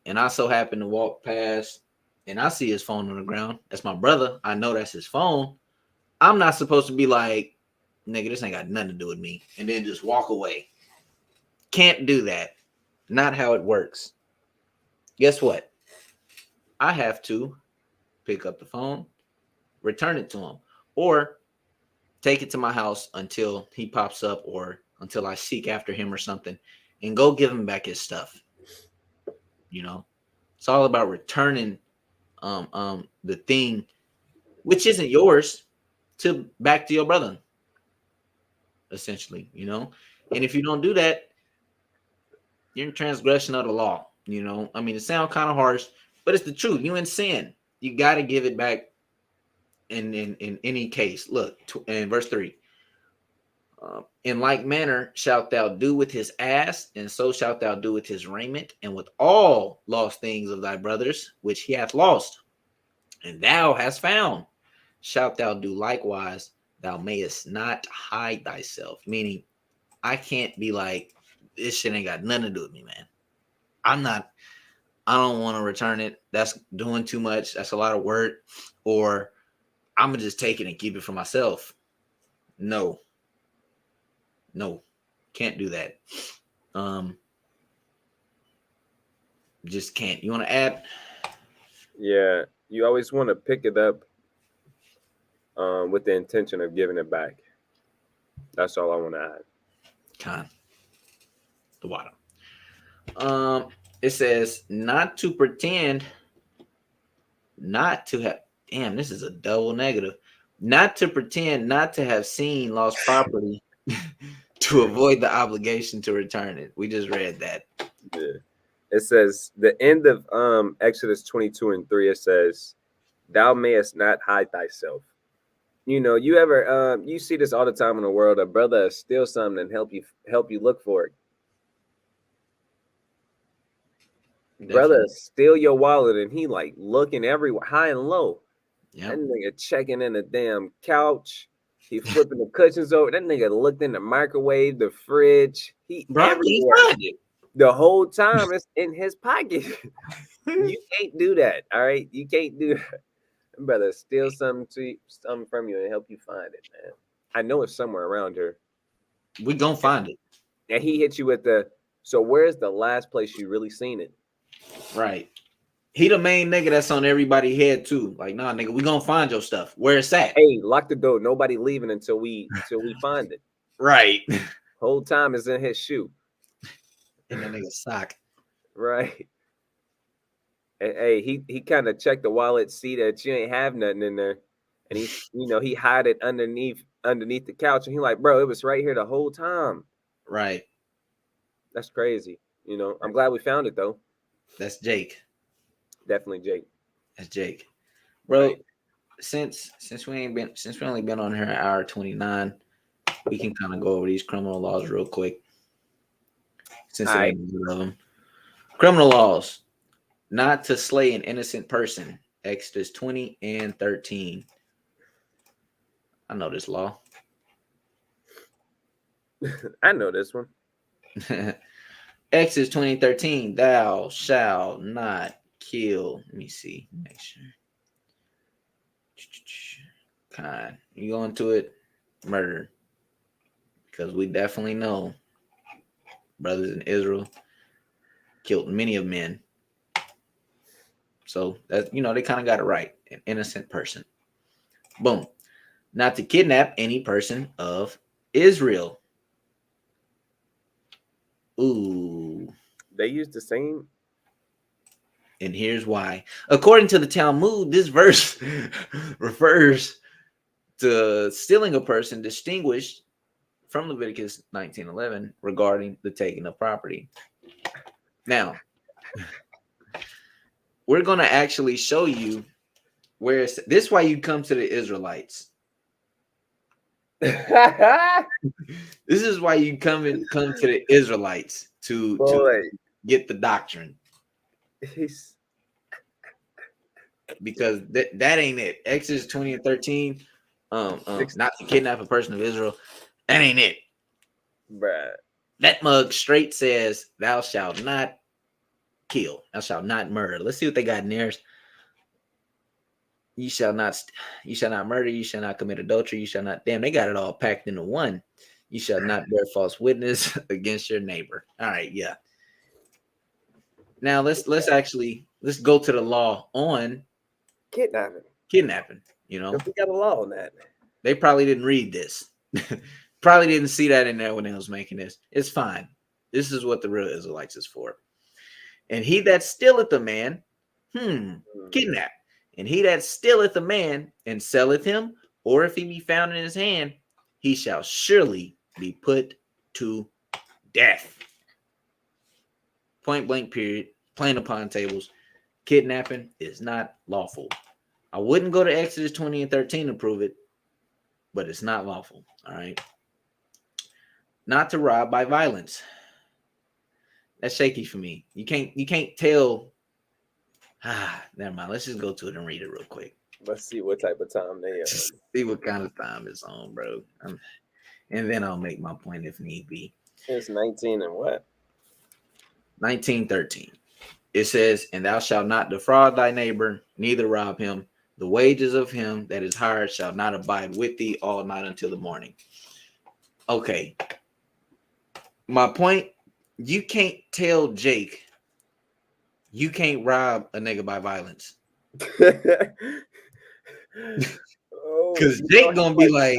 S1: and I so happen to walk past, and I see his phone on the ground. That's my brother. I know that's his phone. I'm not supposed to be like, nigga, this ain't got nothing to do with me, and then just walk away. Can't do that. Not how it works. Guess what? I have to pick up the phone, return it to him, or take it to my house until he pops up or until I seek after him or something, and go give him back his stuff. You know, it's all about returning the thing which isn't yours to back to your brother, essentially. And if you don't do that, you're in transgression of the law. I mean, it sounds kind of harsh, but it's the truth. You in sin. You got to give it back in any case. Look, in verse 3. In like manner shalt thou do with his ass, and so shalt thou do with his raiment, and with all lost things of thy brothers, which he hath lost, and thou hast found, shalt thou do likewise. Thou mayest not hide thyself. Meaning, I can't be like, this shit ain't got nothing to do with me, man. I don't want to return it. That's doing too much. That's a lot of work. Or I'm going to just take it and keep it for myself. No, can't do that. Just can't. You want to add?
S2: Yeah, you always want to pick it up with the intention of giving it back. That's all I want to add.
S1: Con. The water. It says not to pretend not to have. Damn, this is a double negative. Not to pretend not to have seen lost property to avoid the obligation to return it. We just read that.
S2: Yeah. It says the end of Exodus 22 and 3. It says, "Thou mayest not hide thyself." You ever you see this all the time in the world. A brother steal something and help you look for it.
S1: Definitely.
S2: Brother steal your wallet and he like looking everywhere, high and low.
S1: Yep.
S2: That nigga checking in the damn couch. He flipping the cushions over. That nigga looked in the microwave, the fridge. He everywhere. The whole time it's in his pocket. You can't do that. All right. You can't do that. Brother, steal something from you and help you find it, man. I know it's somewhere around here.
S1: We gonna find it.
S2: And he hit you with so where's the last place you really seen it?
S1: Right. He the main nigga that's on everybody's head too. Like, nah, nigga, we gonna find your stuff. Where it's at.
S2: Hey, lock the door. Nobody leaving until we find it.
S1: Right.
S2: Whole time is in his shoe.
S1: In that nigga's sock.
S2: Right. And hey, he kind of checked the wallet, see that you ain't have nothing in there. And he hide it underneath the couch. And he like, bro, it was right here the whole time.
S1: Right.
S2: That's crazy. I'm glad we found it though.
S1: That's Jake.
S2: Definitely Jake.
S1: That's Jake. Bro,
S2: right.
S1: since we only been on here an hour 29, we can kind of go over these criminal laws real quick. Since it ain't one of them. Criminal laws. Not to slay an innocent person. Exodus 20 and 13. I know this law.
S2: I know this one.
S1: Exodus 20:13. Thou shalt not kill. Let me see. Make sure. Kind. You go into it. Murder. because we definitely know brothers in Israel killed many of men. So that they kind of got it right. An innocent person. Boom. Not to kidnap any person of Israel. Ooh.
S2: They use the same.
S1: And here's why. According to the Talmud, this verse refers to stealing a person distinguished from Leviticus 19:11 regarding the taking of property. Now, we're going to actually show you where this is why you come to the Israelites. This is why you come to the Israelites to get the doctrine. Because that ain't it. Exodus 20 and 13, not to kidnap a person of Israel, that ain't it.
S2: Bruh.
S1: That mug straight says, thou shalt not kill, thou shalt not murder. Let's see what they got in theirs. You shall not murder, you shall not commit adultery, you shall not. Damn, they got it all packed into one. You shall not bear false witness against your neighbor. All right, yeah. Now let's go to the law on
S2: Kidnapping.
S1: We got
S2: a law on that.
S1: They probably didn't read this. Probably didn't see that in there when they was making this. It's fine. This is what the real Israelites is for. And he that stealeth a man, kidnap. And he that stealeth a man and selleth him, or if he be found in his hand, he shall surely be put to death. Point blank, period. Plain upon tables. Kidnapping is not lawful. I wouldn't go to Exodus 20 and 13 to prove it, but it's not lawful. All right. Not to rob by violence. That's shaky for me. You can't tell. Never mind. Let's just go to it and read it real quick.
S2: Let's see what type of time they are.
S1: See what kind of time it's on, bro. And then I'll make my point if need be.
S2: It's 19 and what?
S1: 19:13. It says, and thou shalt not defraud thy neighbor, neither rob him. The wages of him that is hired shall not abide with thee all night until the morning. Okay. My point, you can't tell Jake you can't rob a nigga by violence. Because Jake gonna be like,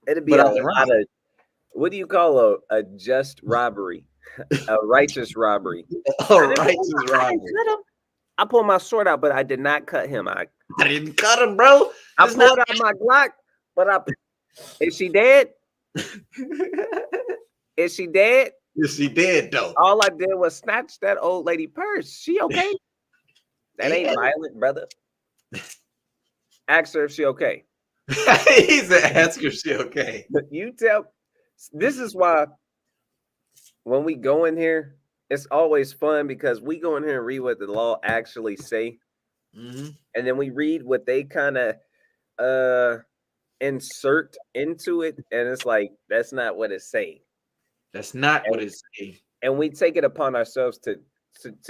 S2: it'd be what do you call a just robbery? A righteous robbery.
S1: Righteous robbery.
S2: I pulled my sword out, but I did not cut him. I
S1: didn't cut him, bro.
S2: I pulled out my Glock, but is she dead? Is she dead?
S1: Is she dead though?
S2: All I did was snatch that old lady purse. She okay? That ain't violent, brother. Ask her if she okay.
S1: He said, ask her if she okay.
S2: You tell. This is why when we go in here, it's always fun because we go in here and read what the law actually say.
S1: Mm-hmm.
S2: And then we read what they kind of insert into it. And it's like, that's not what it's saying.
S1: That's not what it's saying.
S2: And we take it upon ourselves to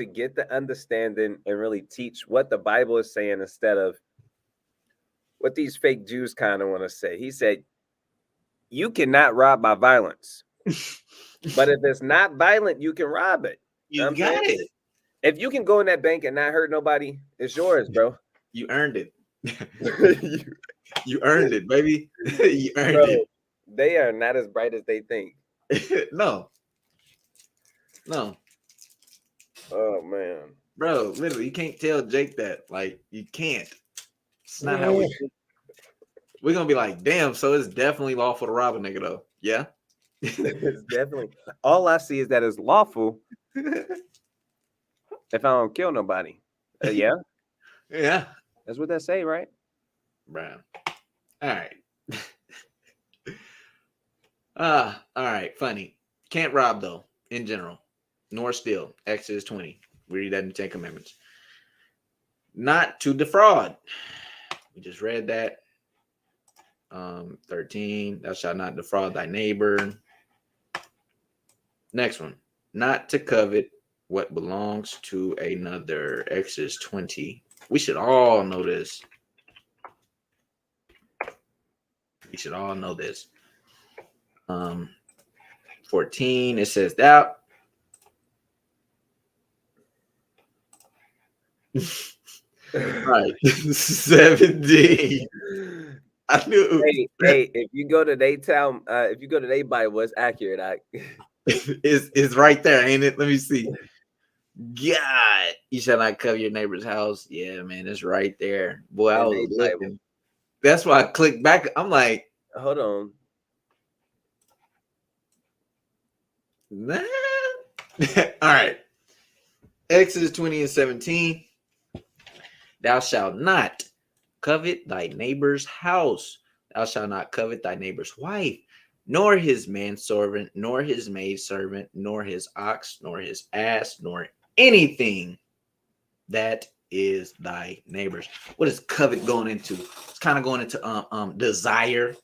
S2: get the understanding and really teach what the Bible is saying instead of what these fake Jews kind of want to say. He said, you cannot rob by violence. But if it's not violent, you can rob it.
S1: You got it.
S2: If you can go in that bank and not hurt nobody, it's yours, bro.
S1: You earned it. You earned it, baby. You earned it.
S2: They are not as bright as they think.
S1: No.
S2: Oh man,
S1: bro, literally, you can't tell Jake that. Like, you can't. It's not how we're gonna be like, damn. So it's definitely lawful to rob a nigga, though. Yeah,
S2: it's definitely. All I see is that it's lawful if I don't kill nobody. Yeah,
S1: yeah,
S2: that's what they say, right?
S1: Brown. All right. All right. Funny. Can't rob though, in general, nor steal. Exodus 20. We read that in the 10 Commandments. Not to defraud. We just read that. 13. Thou shalt not defraud thy neighbor. Next one. Not to covet what belongs to another. Exodus 20. We should all know this. We should all know this. Um, 14, it says thou. Right. 17. I knew
S2: Hey, if you go to Daytown, if you go to their Bible, it's accurate.
S1: it's right there, ain't it? Let me see. God, you shall not cover your neighbor's house. Yeah, man, it's right there. Boy, I
S2: in
S1: was
S2: their Bible.
S1: looking. That's why I clicked back. I'm like,
S2: Hold on.
S1: nah. All right. Exodus 20 and 17. Thou shalt not covet thy neighbor's house. Thou shalt not covet thy neighbor's wife, nor his manservant, nor his maidservant, nor his ox, nor his ass, nor anything that is thy neighbor's. What is covet going into? It's kind of going into desire,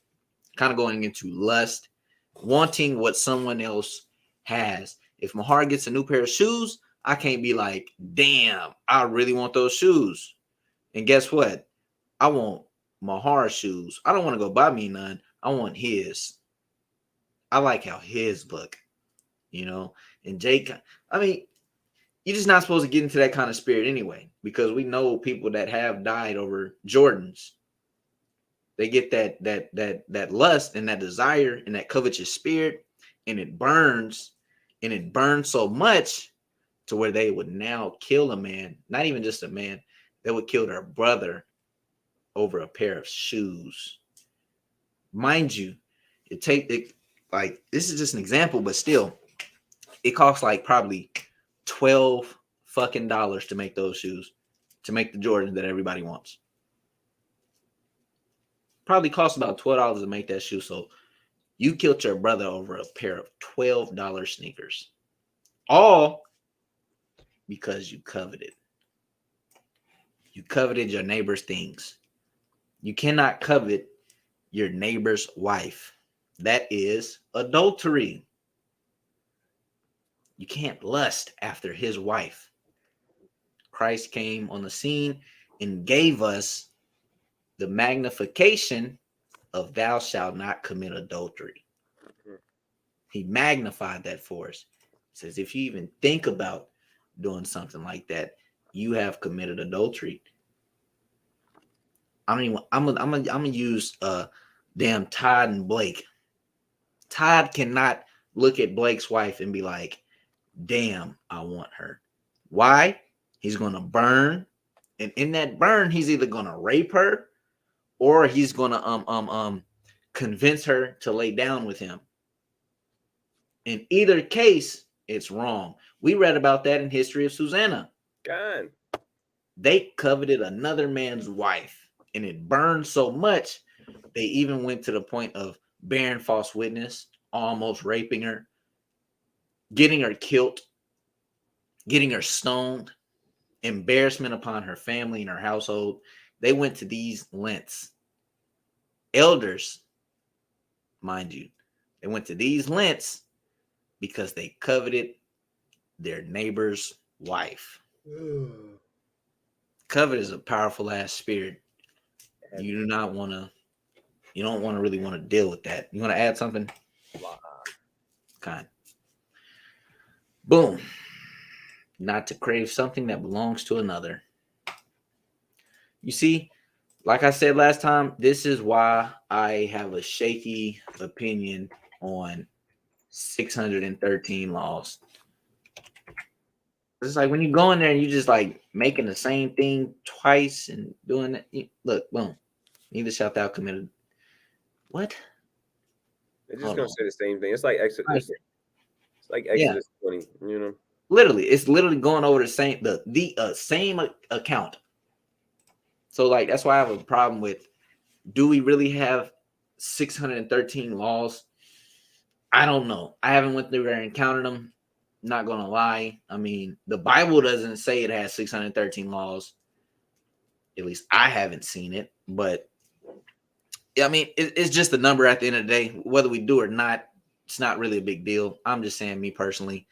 S1: kind of going into lust, wanting what someone else has. If my heart gets a new pair of shoes, I can't be like, damn, I really want those shoes. And guess what? I want Mahar's shoes. I don't want to go buy me none. I want his. I like how his look, you know. And Jake, I mean, you're just not supposed to get into that kind of spirit anyway, because we know people that have died over Jordans. They get that lust and that desire and that covetous spirit, and it burns so much to where they would now kill a man, not even just a man, they would kill their brother over a pair of shoes. Mind you, like this is just an example, but still, it costs like probably 12 fucking dollars to make those shoes, to make the Jordans that everybody wants. Probably costs about $12 to make that shoe. So you killed your brother over a pair of $12 sneakers, all because you coveted. You coveted your neighbor's things. You cannot covet your neighbor's wife. That is adultery. You can't lust after his wife. Christ came on the scene and gave us the magnification of thou shalt not commit adultery. He magnified that for us. He says, if you even think about doing something like that, you have committed adultery. I mean, I'm gonna use damn Todd and Blake. Todd cannot look at Blake's wife and be like, damn, I want her. Why? He's gonna burn, and in that burn, he's either gonna rape her or he's gonna convince her to lay down with him. In either case, it's wrong. We read about that in History of Susanna.
S2: God.
S1: They coveted another man's wife, and it burned so much they even went to the point of bearing false witness, almost raping her, getting her killed, getting her stoned, embarrassment upon her family and her household. They went to these lengths. Elders, mind you, they went to these lengths because they coveted their neighbor's wife. Covet is a powerful ass spirit. You do not want to, you don't want to really want to deal with that. You want to add something? Kind. Boom. Not to crave something that belongs to another. You see, like I said last time, this is why I have a shaky opinion on 613 laws. It's like when you go in there and you just like making the same thing twice and doing it. Look, boom. Neither shalt thou commit. What?
S2: They're just gonna say the same thing. It's like Exodus. It's like Exodus 20. You know.
S1: Literally, it's literally going over the same same account. So like that's why I have a problem with. Do we really have 613 laws? I don't know. I haven't went through there and counted them. Not gonna lie. I mean, the Bible doesn't say it has 613 laws. At least I haven't seen it. But I mean, it's just a number at the end of the day. Whether we do or not, it's not really a big deal. I'm just saying, me personally,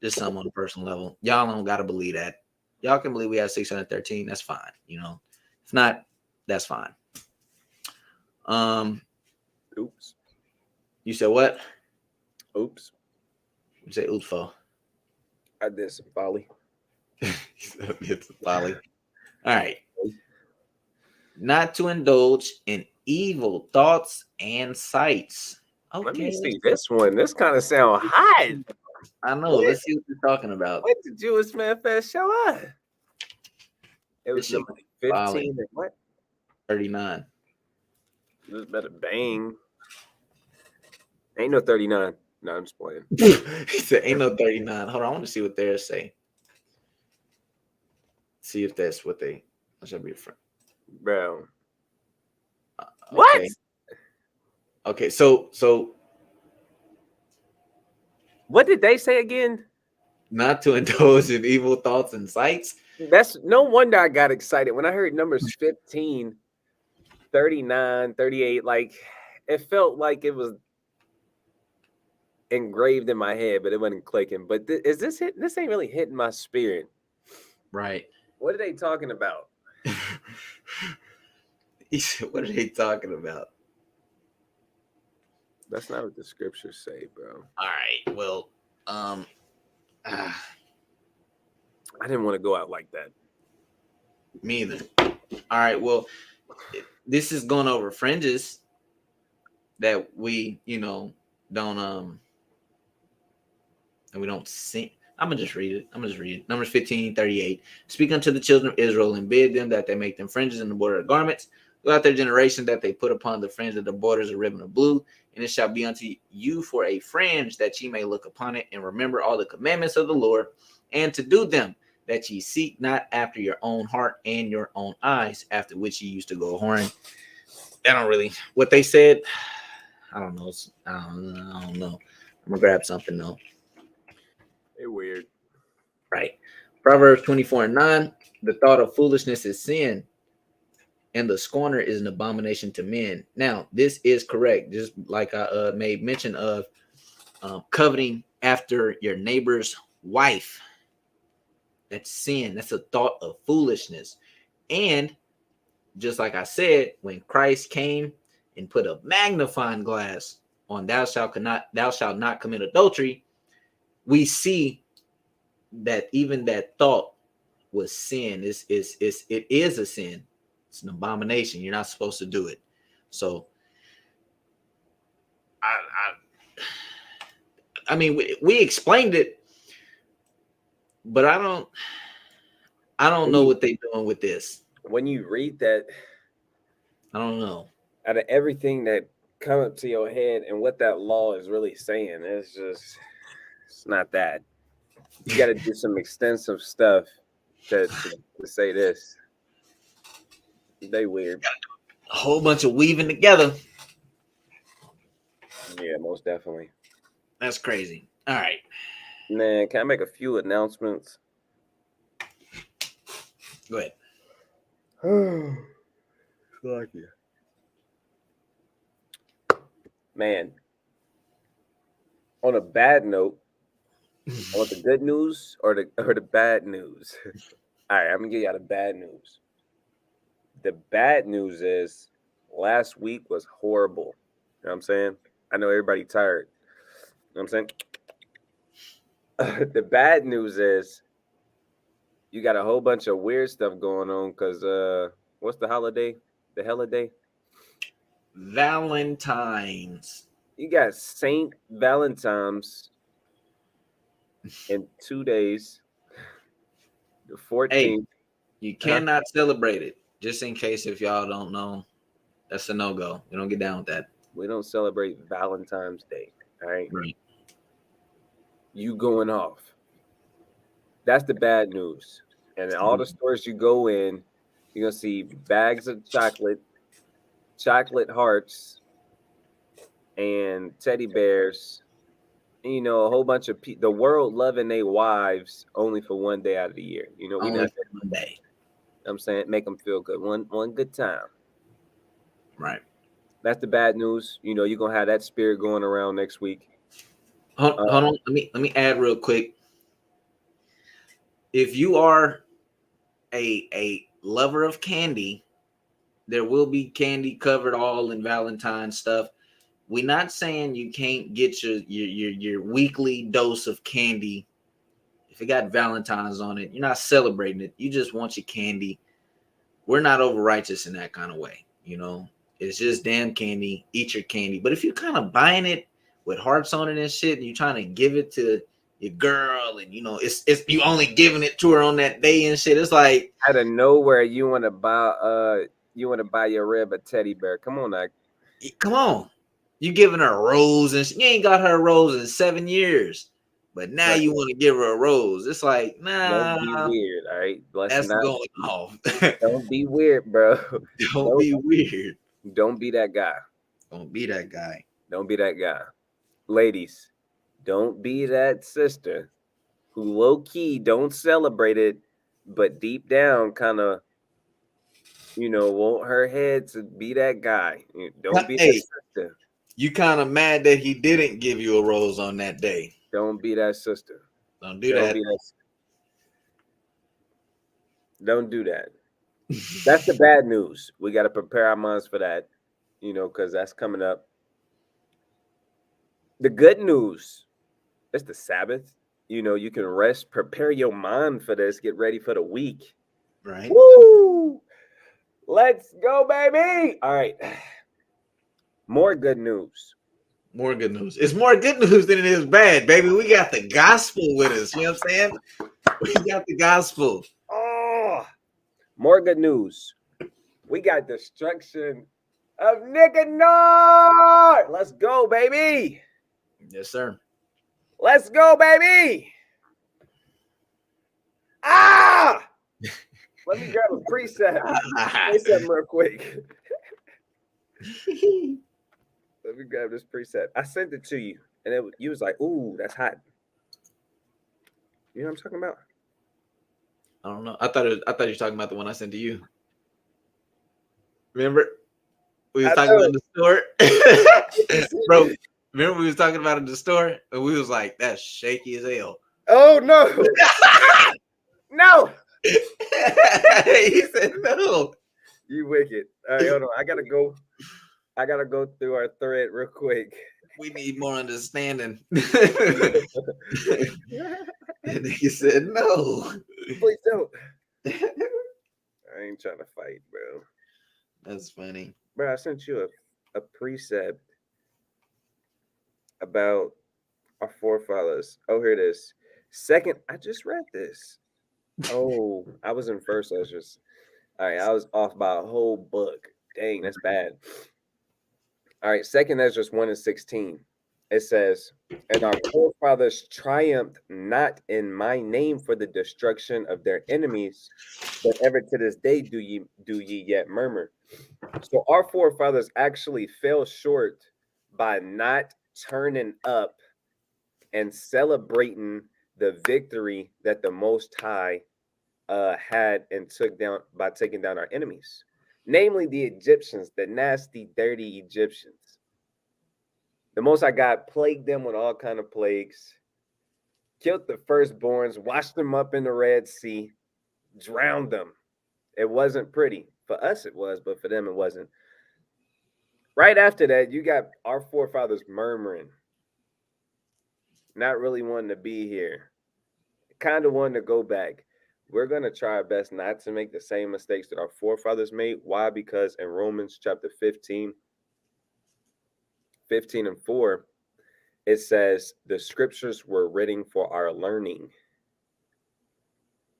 S1: just something on a personal level. Y'all don't gotta believe that. Y'all can believe we have 613. That's fine. You know, if not, that's fine.
S2: Oops.
S1: You said what?
S2: Oops.
S1: You say utfo.
S2: I did some folly.
S1: It's folly. All right. Not to indulge in evil thoughts and sights.
S2: Let me
S1: Okay.
S2: see this one. This kind of sound hot.
S1: I know.
S2: What?
S1: Let's see what you're talking about.
S2: What the Jewish Man Fest show up? It was
S1: This shit
S2: number 15 and what?
S1: 39.
S2: This better bang. Ain't no 39. No, I'm just playing.
S1: He said, ain't no 39. Hold on. I want to see what theirs say. See if that's what they. I should be a friend.
S2: Bro.
S1: Okay.
S2: What?
S1: Okay. So
S2: What did they say again?
S1: not to indulge in evil thoughts and sights.
S2: That's no wonder I got excited when I heard numbers 15, 39, 38. Like, it felt like it was engraved in my head, but it wasn't clicking. But is this hit? This ain't really hitting my spirit.
S1: Right.
S2: What are they talking about?
S1: He said, what are they talking about?
S2: That's not what the scriptures say, bro.
S1: All right. Well,
S2: I didn't want to go out like that.
S1: me either. All right. Well, this is going over fringes that we, don't and we don't sing. I'm gonna just read it. Numbers 15:38. Speak unto the children of Israel and bid them that they make them fringes in the border of garments throughout their generation, that they put upon the fringe of the borders a ribbon of blue, and it shall be unto you for a fringe, that ye may look upon it and remember all the commandments of the Lord, and to do them, that ye seek not after your own heart and your own eyes, after which ye used to go whoring. I don't really what they said. I don't know. I don't know. I'm gonna grab something though.
S2: They're weird.
S1: Right. Proverbs 24:9. The thought of foolishness is sin, and the scorner is an abomination to men. Now, this is correct. Just like I made mention of coveting after your neighbor's wife. That's sin. That's a thought of foolishness. And just like I said, when Christ came and put a magnifying glass on thou shalt not commit adultery, we see that even that thought was sin. It is a sin. It's an abomination. You're not supposed to do it. So I mean, we explained it, but I don't know what they're doing with this.
S2: When you read that,
S1: I don't know.
S2: Out of everything that come up to your head and what that law is really saying, it's not that. You got to do some extensive stuff to say this. They weird.
S1: A whole bunch of weaving together.
S2: Yeah, most definitely.
S1: That's crazy. All right.
S2: Man, can I make a few announcements?
S1: Go ahead.
S2: Fuck yeah. Man, on a bad note, I want the good news or the bad news. All right, I'm gonna give y'all the bad news. The bad news is last week was horrible. You know what I'm saying? I know everybody tired. You know what I'm saying? The bad news is you got a whole bunch of weird stuff going on because what's the holiday? The holiday?
S1: Valentine's.
S2: You got Saint Valentine's in 2 days. The 14th.
S1: Hey, you cannot celebrate it. Just in case if y'all don't know, that's a no-go. We don't get down with that.
S2: We don't celebrate Valentine's Day. All right.
S1: Right.
S2: You going off. That's the bad news. And in all the stores you go in, you're going to see bags of chocolate hearts, and teddy bears. And, a whole bunch of the world loving their wives only for one day out of the year. We
S1: Only
S2: not
S1: for one day.
S2: I'm saying make them feel good. One good time.
S1: Right.
S2: That's the bad news. You're going to have that spirit going around next week.
S1: Hold on. Let me add real quick. If you are a lover of candy, there will be candy covered all in Valentine's stuff. we're not saying you can't get your weekly dose of candy. If it got Valentine's on it, you're not celebrating it. You just want your candy. We're not over righteous in that kind of way, you know. It's just damn candy. Eat your candy. But if you're kind of buying it with hearts on it and shit, and you're trying to give it to your girl, and you know, it's you only giving it to her on that day and shit. It's like
S2: out of nowhere, you want to buy your rib a teddy bear. Come on, now.
S1: Come on. You giving her a rose, and you ain't got her a rose in 7 years. But now
S2: Right.
S1: you want to give her a rose. It's like,
S2: Don't be
S1: nah,
S2: weird, all right? Let's
S1: that's
S2: not.
S1: going off.
S2: Don't be weird, bro.
S1: Don't be weird.
S2: Don't be that guy.
S1: Don't be that guy.
S2: Don't be that guy. Ladies, don't be that sister who low key don't celebrate it, but deep down kind of, you know, want her head to be that guy. Don't be that sister.
S1: You kind of mad that he didn't give you a rose on that day.
S2: Don't be that sister.
S1: Don't do that.
S2: Don't do that. That's the bad news. We got to prepare our minds for that, you know, because that's coming up. The good news, it's the Sabbath. You know, you can rest, prepare your mind for this, get ready for the week.
S1: Right.
S2: Woo! Let's go, baby. All right. More good news.
S1: More good news. It's more good news than it is bad, baby. We got the gospel with us. You know what I'm saying? We got the gospel.
S2: Oh, more good news. We got destruction of Nicanor. Let's go, baby.
S1: Yes, sir.
S2: Let's go, baby. Ah! Let me grab a preset. Say something real quick. Let me grab this preset. I sent it to you, and you was like, "Ooh, that's hot." You know what I'm talking about?
S1: I don't know. I thought you were talking about the one I sent to you. Remember? We was talking about in the store. Bro, remember we was talking about in the store? And we was like, that's shaky as hell.
S2: Oh, no. No.
S1: He said no.
S2: You wicked. All right, hold on. I gotta go through our thread real quick.
S1: We need more understanding. And he said no.
S2: Please don't. I ain't trying to fight, bro.
S1: That's funny.
S2: Bro, I sent you a precept about our forefathers. Oh, here it is. Second, I just read this. Oh, I was in first Ezra's. All right, I was off by a whole book. Dang, that's bad. All right, second Ezra's 1:16. It says, and our forefathers triumphed not in my name for the destruction of their enemies, but ever to this day do ye yet murmur. So our forefathers actually fell short by not turning up and celebrating the victory that the Most High had and took down by taking down our enemies, namely the Egyptians, the nasty, dirty Egyptians. The Most High God plagued them with all kind of plagues, killed the firstborns, washed them up in the Red Sea, drowned them. It wasn't pretty. For us it was, but for them it wasn't. Right after that, you got our forefathers murmuring, not really wanting to be here, kind of wanting to go back. We're going to try our best not to make the same mistakes that our forefathers made. Why? Because in Romans chapter 15 and 4, it says the scriptures were written for our learning,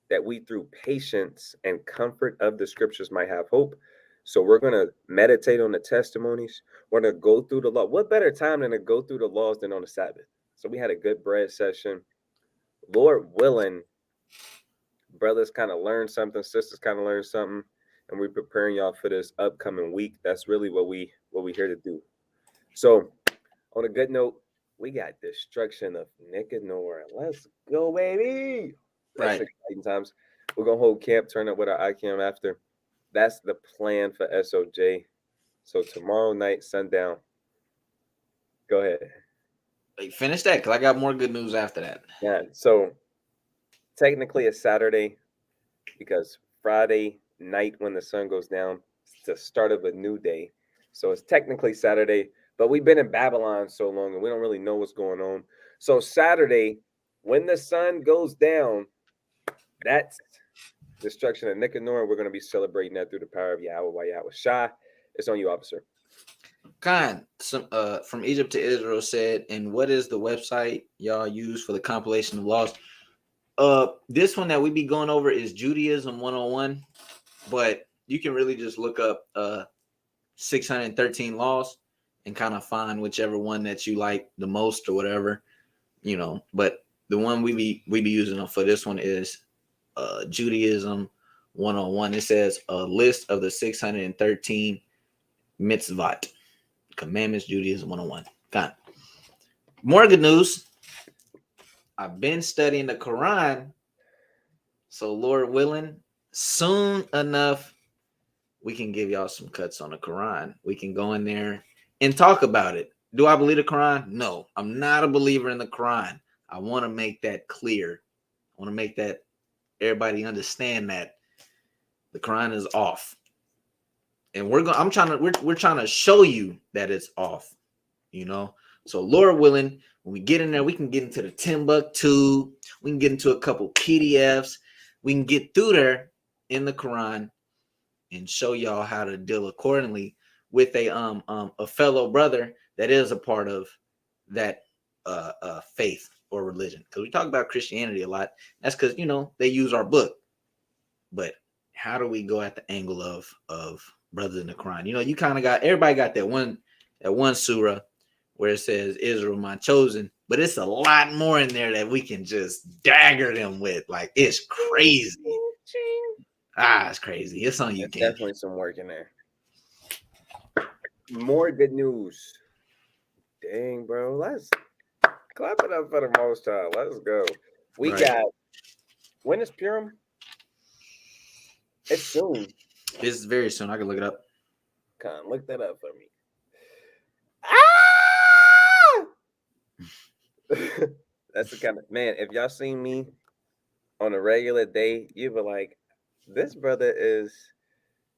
S2: that we through patience and comfort of the scriptures might have hope. So we're going to meditate on the testimonies. We're going to go through the law. What better time than to go through the laws than on the Sabbath? So we had a good bread session. Lord willing, brothers kind of learn something, sisters kind of learn something, and we're preparing y'all for this upcoming week. That's really what we here to do. So on a good note, we got destruction of Nicanor. Let's go, baby. That's exciting times. We're gonna hold camp, turn up with our ICAM after. That's the plan for SOJ. So tomorrow night, sundown. Go ahead.
S1: Finish that, because I got more good news after that.
S2: Yeah. So technically it's Saturday, because Friday night when the sun goes down, it's the start of a new day. So it's technically Saturday, But we've been in Babylon so long and we don't really know what's going on. So Saturday, when the sun goes down, that's destruction of Nicanor. We're going to be celebrating that through the power of Yahweh by Yahweh Shah. It's on you, officer.
S1: Khan, some from Egypt to Israel said, and what is the website y'all use for the compilation of laws? This one that we be going over is Judaism 101, but you can really just look up 613 laws and kind of find whichever one that you like the most or whatever, you know. But the one we be using for this one is Judaism 101. It says a list of the 613 mitzvot. Commandments, Judaism 101. Got it. More good news. I've been studying the Quran. So, Lord willing, soon enough, we can give y'all some cuts on the Quran. We can go in there and talk about it. Do I believe the Quran? No, I'm not a believer in the Quran. I want to make that clear. I want to make that everybody understand that the Quran is off. And we're trying to show you that it's off, you know. So Lord willing, when we get in there, we can get into the Timbuktu, we can get into a couple PDFs, we can get through there in the Quran and show y'all how to deal accordingly with a fellow brother that is a part of that faith or religion. Because we talk about Christianity a lot. That's because, you know, they use our book. But how do we go at the angle of brothers in the Quran? You know, you kind of got, everybody got that one surah where it says Israel my chosen, but it's a lot more in there that we can just dagger them with. Like, it's crazy. It's crazy. It's on you, King.
S2: Definitely some work in there. More good news. Dang, bro. Let's clap it up for the Most High. Let's go. We got, when is Purim? It's soon.
S1: It's very soon. I can look it up.
S2: Come on, look that up for me. That's the kind of, man, if y'all seen me on a regular day, you'd be like, this brother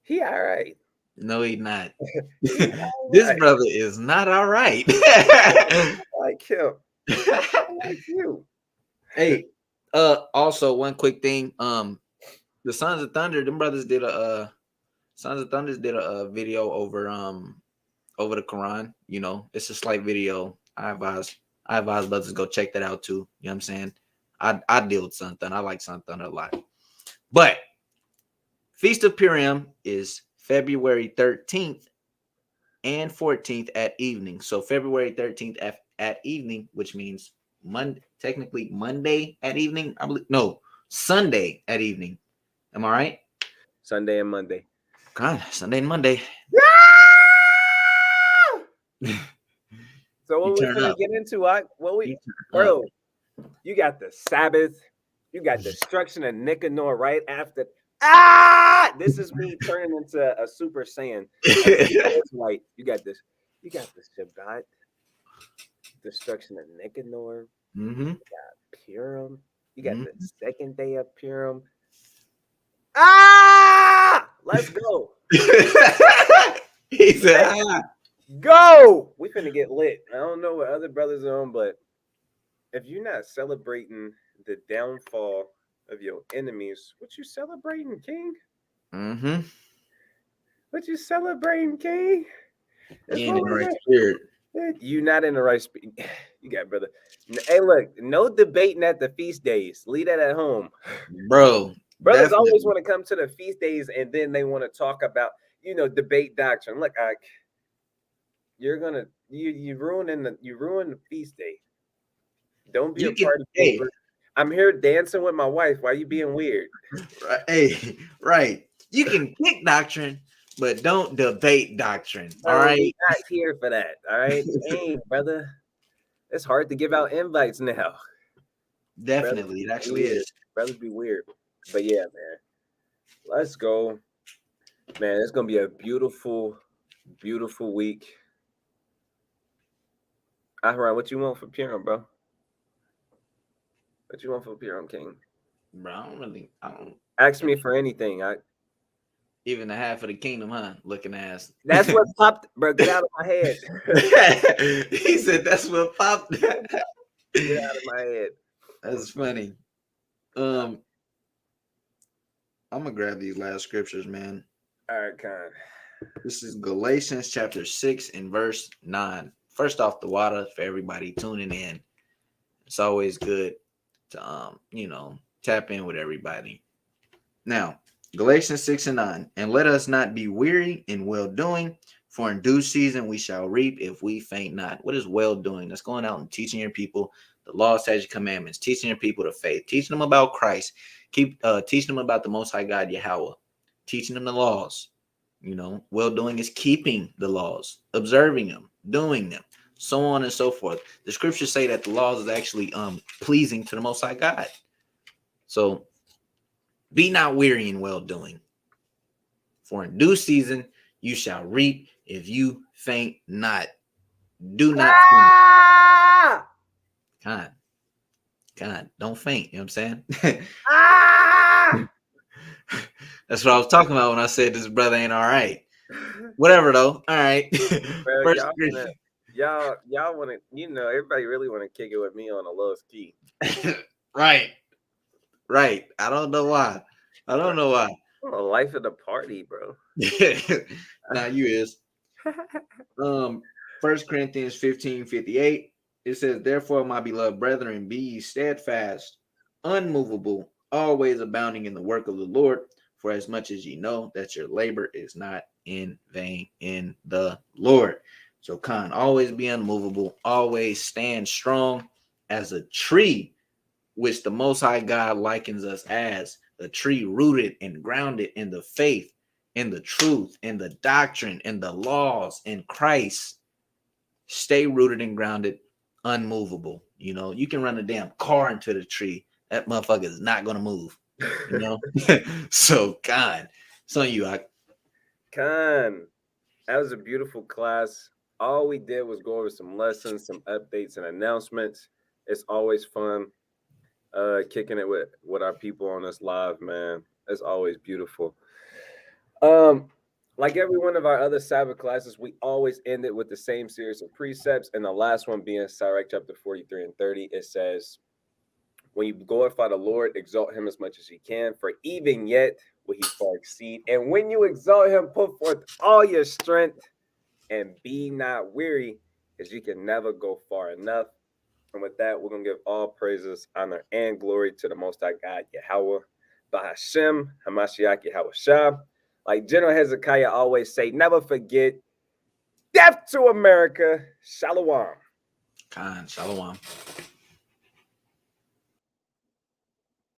S2: he all right.
S1: No, he's not.
S2: All
S1: This
S2: right.
S1: brother is not all right.
S2: Like him. Like you.
S1: Hey, also one quick thing. The Sons of Thunder, them brothers did a Sons of Thunder did a video over the Quran. You know, it's a slight video. I advise brothers go check that out too. You know what I'm saying? I deal with Son of Thunder. I like Son of Thunder a lot. But Feast of Purim is February 13th and 14th at evening. So February 13th at evening, which means technically Monday at evening. I believe Sunday at evening. Am I right?
S2: Sunday and Monday.
S1: God, Sunday and Monday.
S2: So what we're gonna get into, bro, you got the Sabbath, you got destruction of Nicanor right after. This is me turning into a Super Saiyan. Like, you got this Shabbat, destruction of Nicanor, you got Purim, you got the second day of Purim. Let's go.
S1: He said,
S2: go. We finna get lit. I don't know what other brothers are on, but if you're not celebrating the downfall of your enemies, what you celebrating, King? What you celebrating, King?
S1: You ain't in the right spirit.
S2: You not in the right spirit. You got, brother. Hey, look, no debating at the feast days. Leave that at home,
S1: bro.
S2: Brothers always want to come to the feast days and then they want to talk about, debate doctrine. Look, you're gonna you ruin the feast day. Don't be a party pooper. I'm here dancing with my wife. Why are you being weird?
S1: Right. You can pick doctrine, but don't debate doctrine. All right.
S2: We're not here for that. All right. Hey, brother. It's hard to give out invites now.
S1: Definitely. It actually is.
S2: Brothers be weird. But yeah, man. Let's go. Man, it's gonna be a beautiful, beautiful week. Ahran, what you want for Purim, bro? What you want for Purim, King?
S1: Bro, I don't
S2: ask me for anything.
S1: Even the half of the kingdom, huh? Looking ass.
S2: That's what popped, bro. Get out of my head.
S1: He said that's what popped.
S2: Get out of my head.
S1: That's funny. I'm gonna grab these last scriptures, man.
S2: All right, Con.
S1: This is Galatians chapter 6 and verse 9. First off, the water for everybody tuning in. It's always good to tap in with everybody. Now, Galatians 6 and 9. And let us not be weary in well doing, for in due season we shall reap if we faint not. What is well doing? That's going out and teaching your people the law, statutes, commandments, teaching your people the faith, teaching them about Christ, teaching them about the Most High God Yahweh, teaching them the laws. Well doing is keeping the laws, observing them, doing them, so on and so forth. The scriptures say that the laws is actually pleasing to the Most High God. So be not weary in well doing, for in due season you shall reap if you faint not. Do not faint. God, don't faint. You know what I'm saying? That's what I was talking about when I said this brother ain't all right. Whatever though. All right.
S2: Bro, y'all want to, everybody really want to kick it with me on a low key.
S1: Right. I don't know why.
S2: The life of the party, bro.
S1: Nah, you is. 1 Corinthians 15:58. It says, therefore, my beloved brethren, be ye steadfast, unmovable, always abounding in the work of the Lord, for as much as ye know that your labor is not in vain in the Lord. So, always be unmovable, always stand strong as a tree, which the Most High God likens us as a tree rooted and grounded in the faith, in the truth, in the doctrine, in the laws, in Christ. Stay rooted and grounded, unmovable. You can run a damn car into the tree. That motherfucker is not going to move. So, it's on you.
S2: That was a beautiful class. All we did was go over some lessons, some updates, and announcements. It's always fun kicking it with our people on this live, man. It's always beautiful. Like every one of our other Sabbath classes, we always end it with the same series of precepts. And the last one being Sirach chapter 43 and 30, it says, when you glorify the Lord, exalt him as much as you can, for even yet will he far exceed. And when you exalt him, put forth all your strength and be not weary, because you can never go far enough. And with that, we're going to give all praises, honor, and glory to the Most High God, Yahweh, Bahashem, Hamashiach, Yahweh Shah. Like General Hezekiah always say, never forget, death to America. Shalom.
S1: Shalom.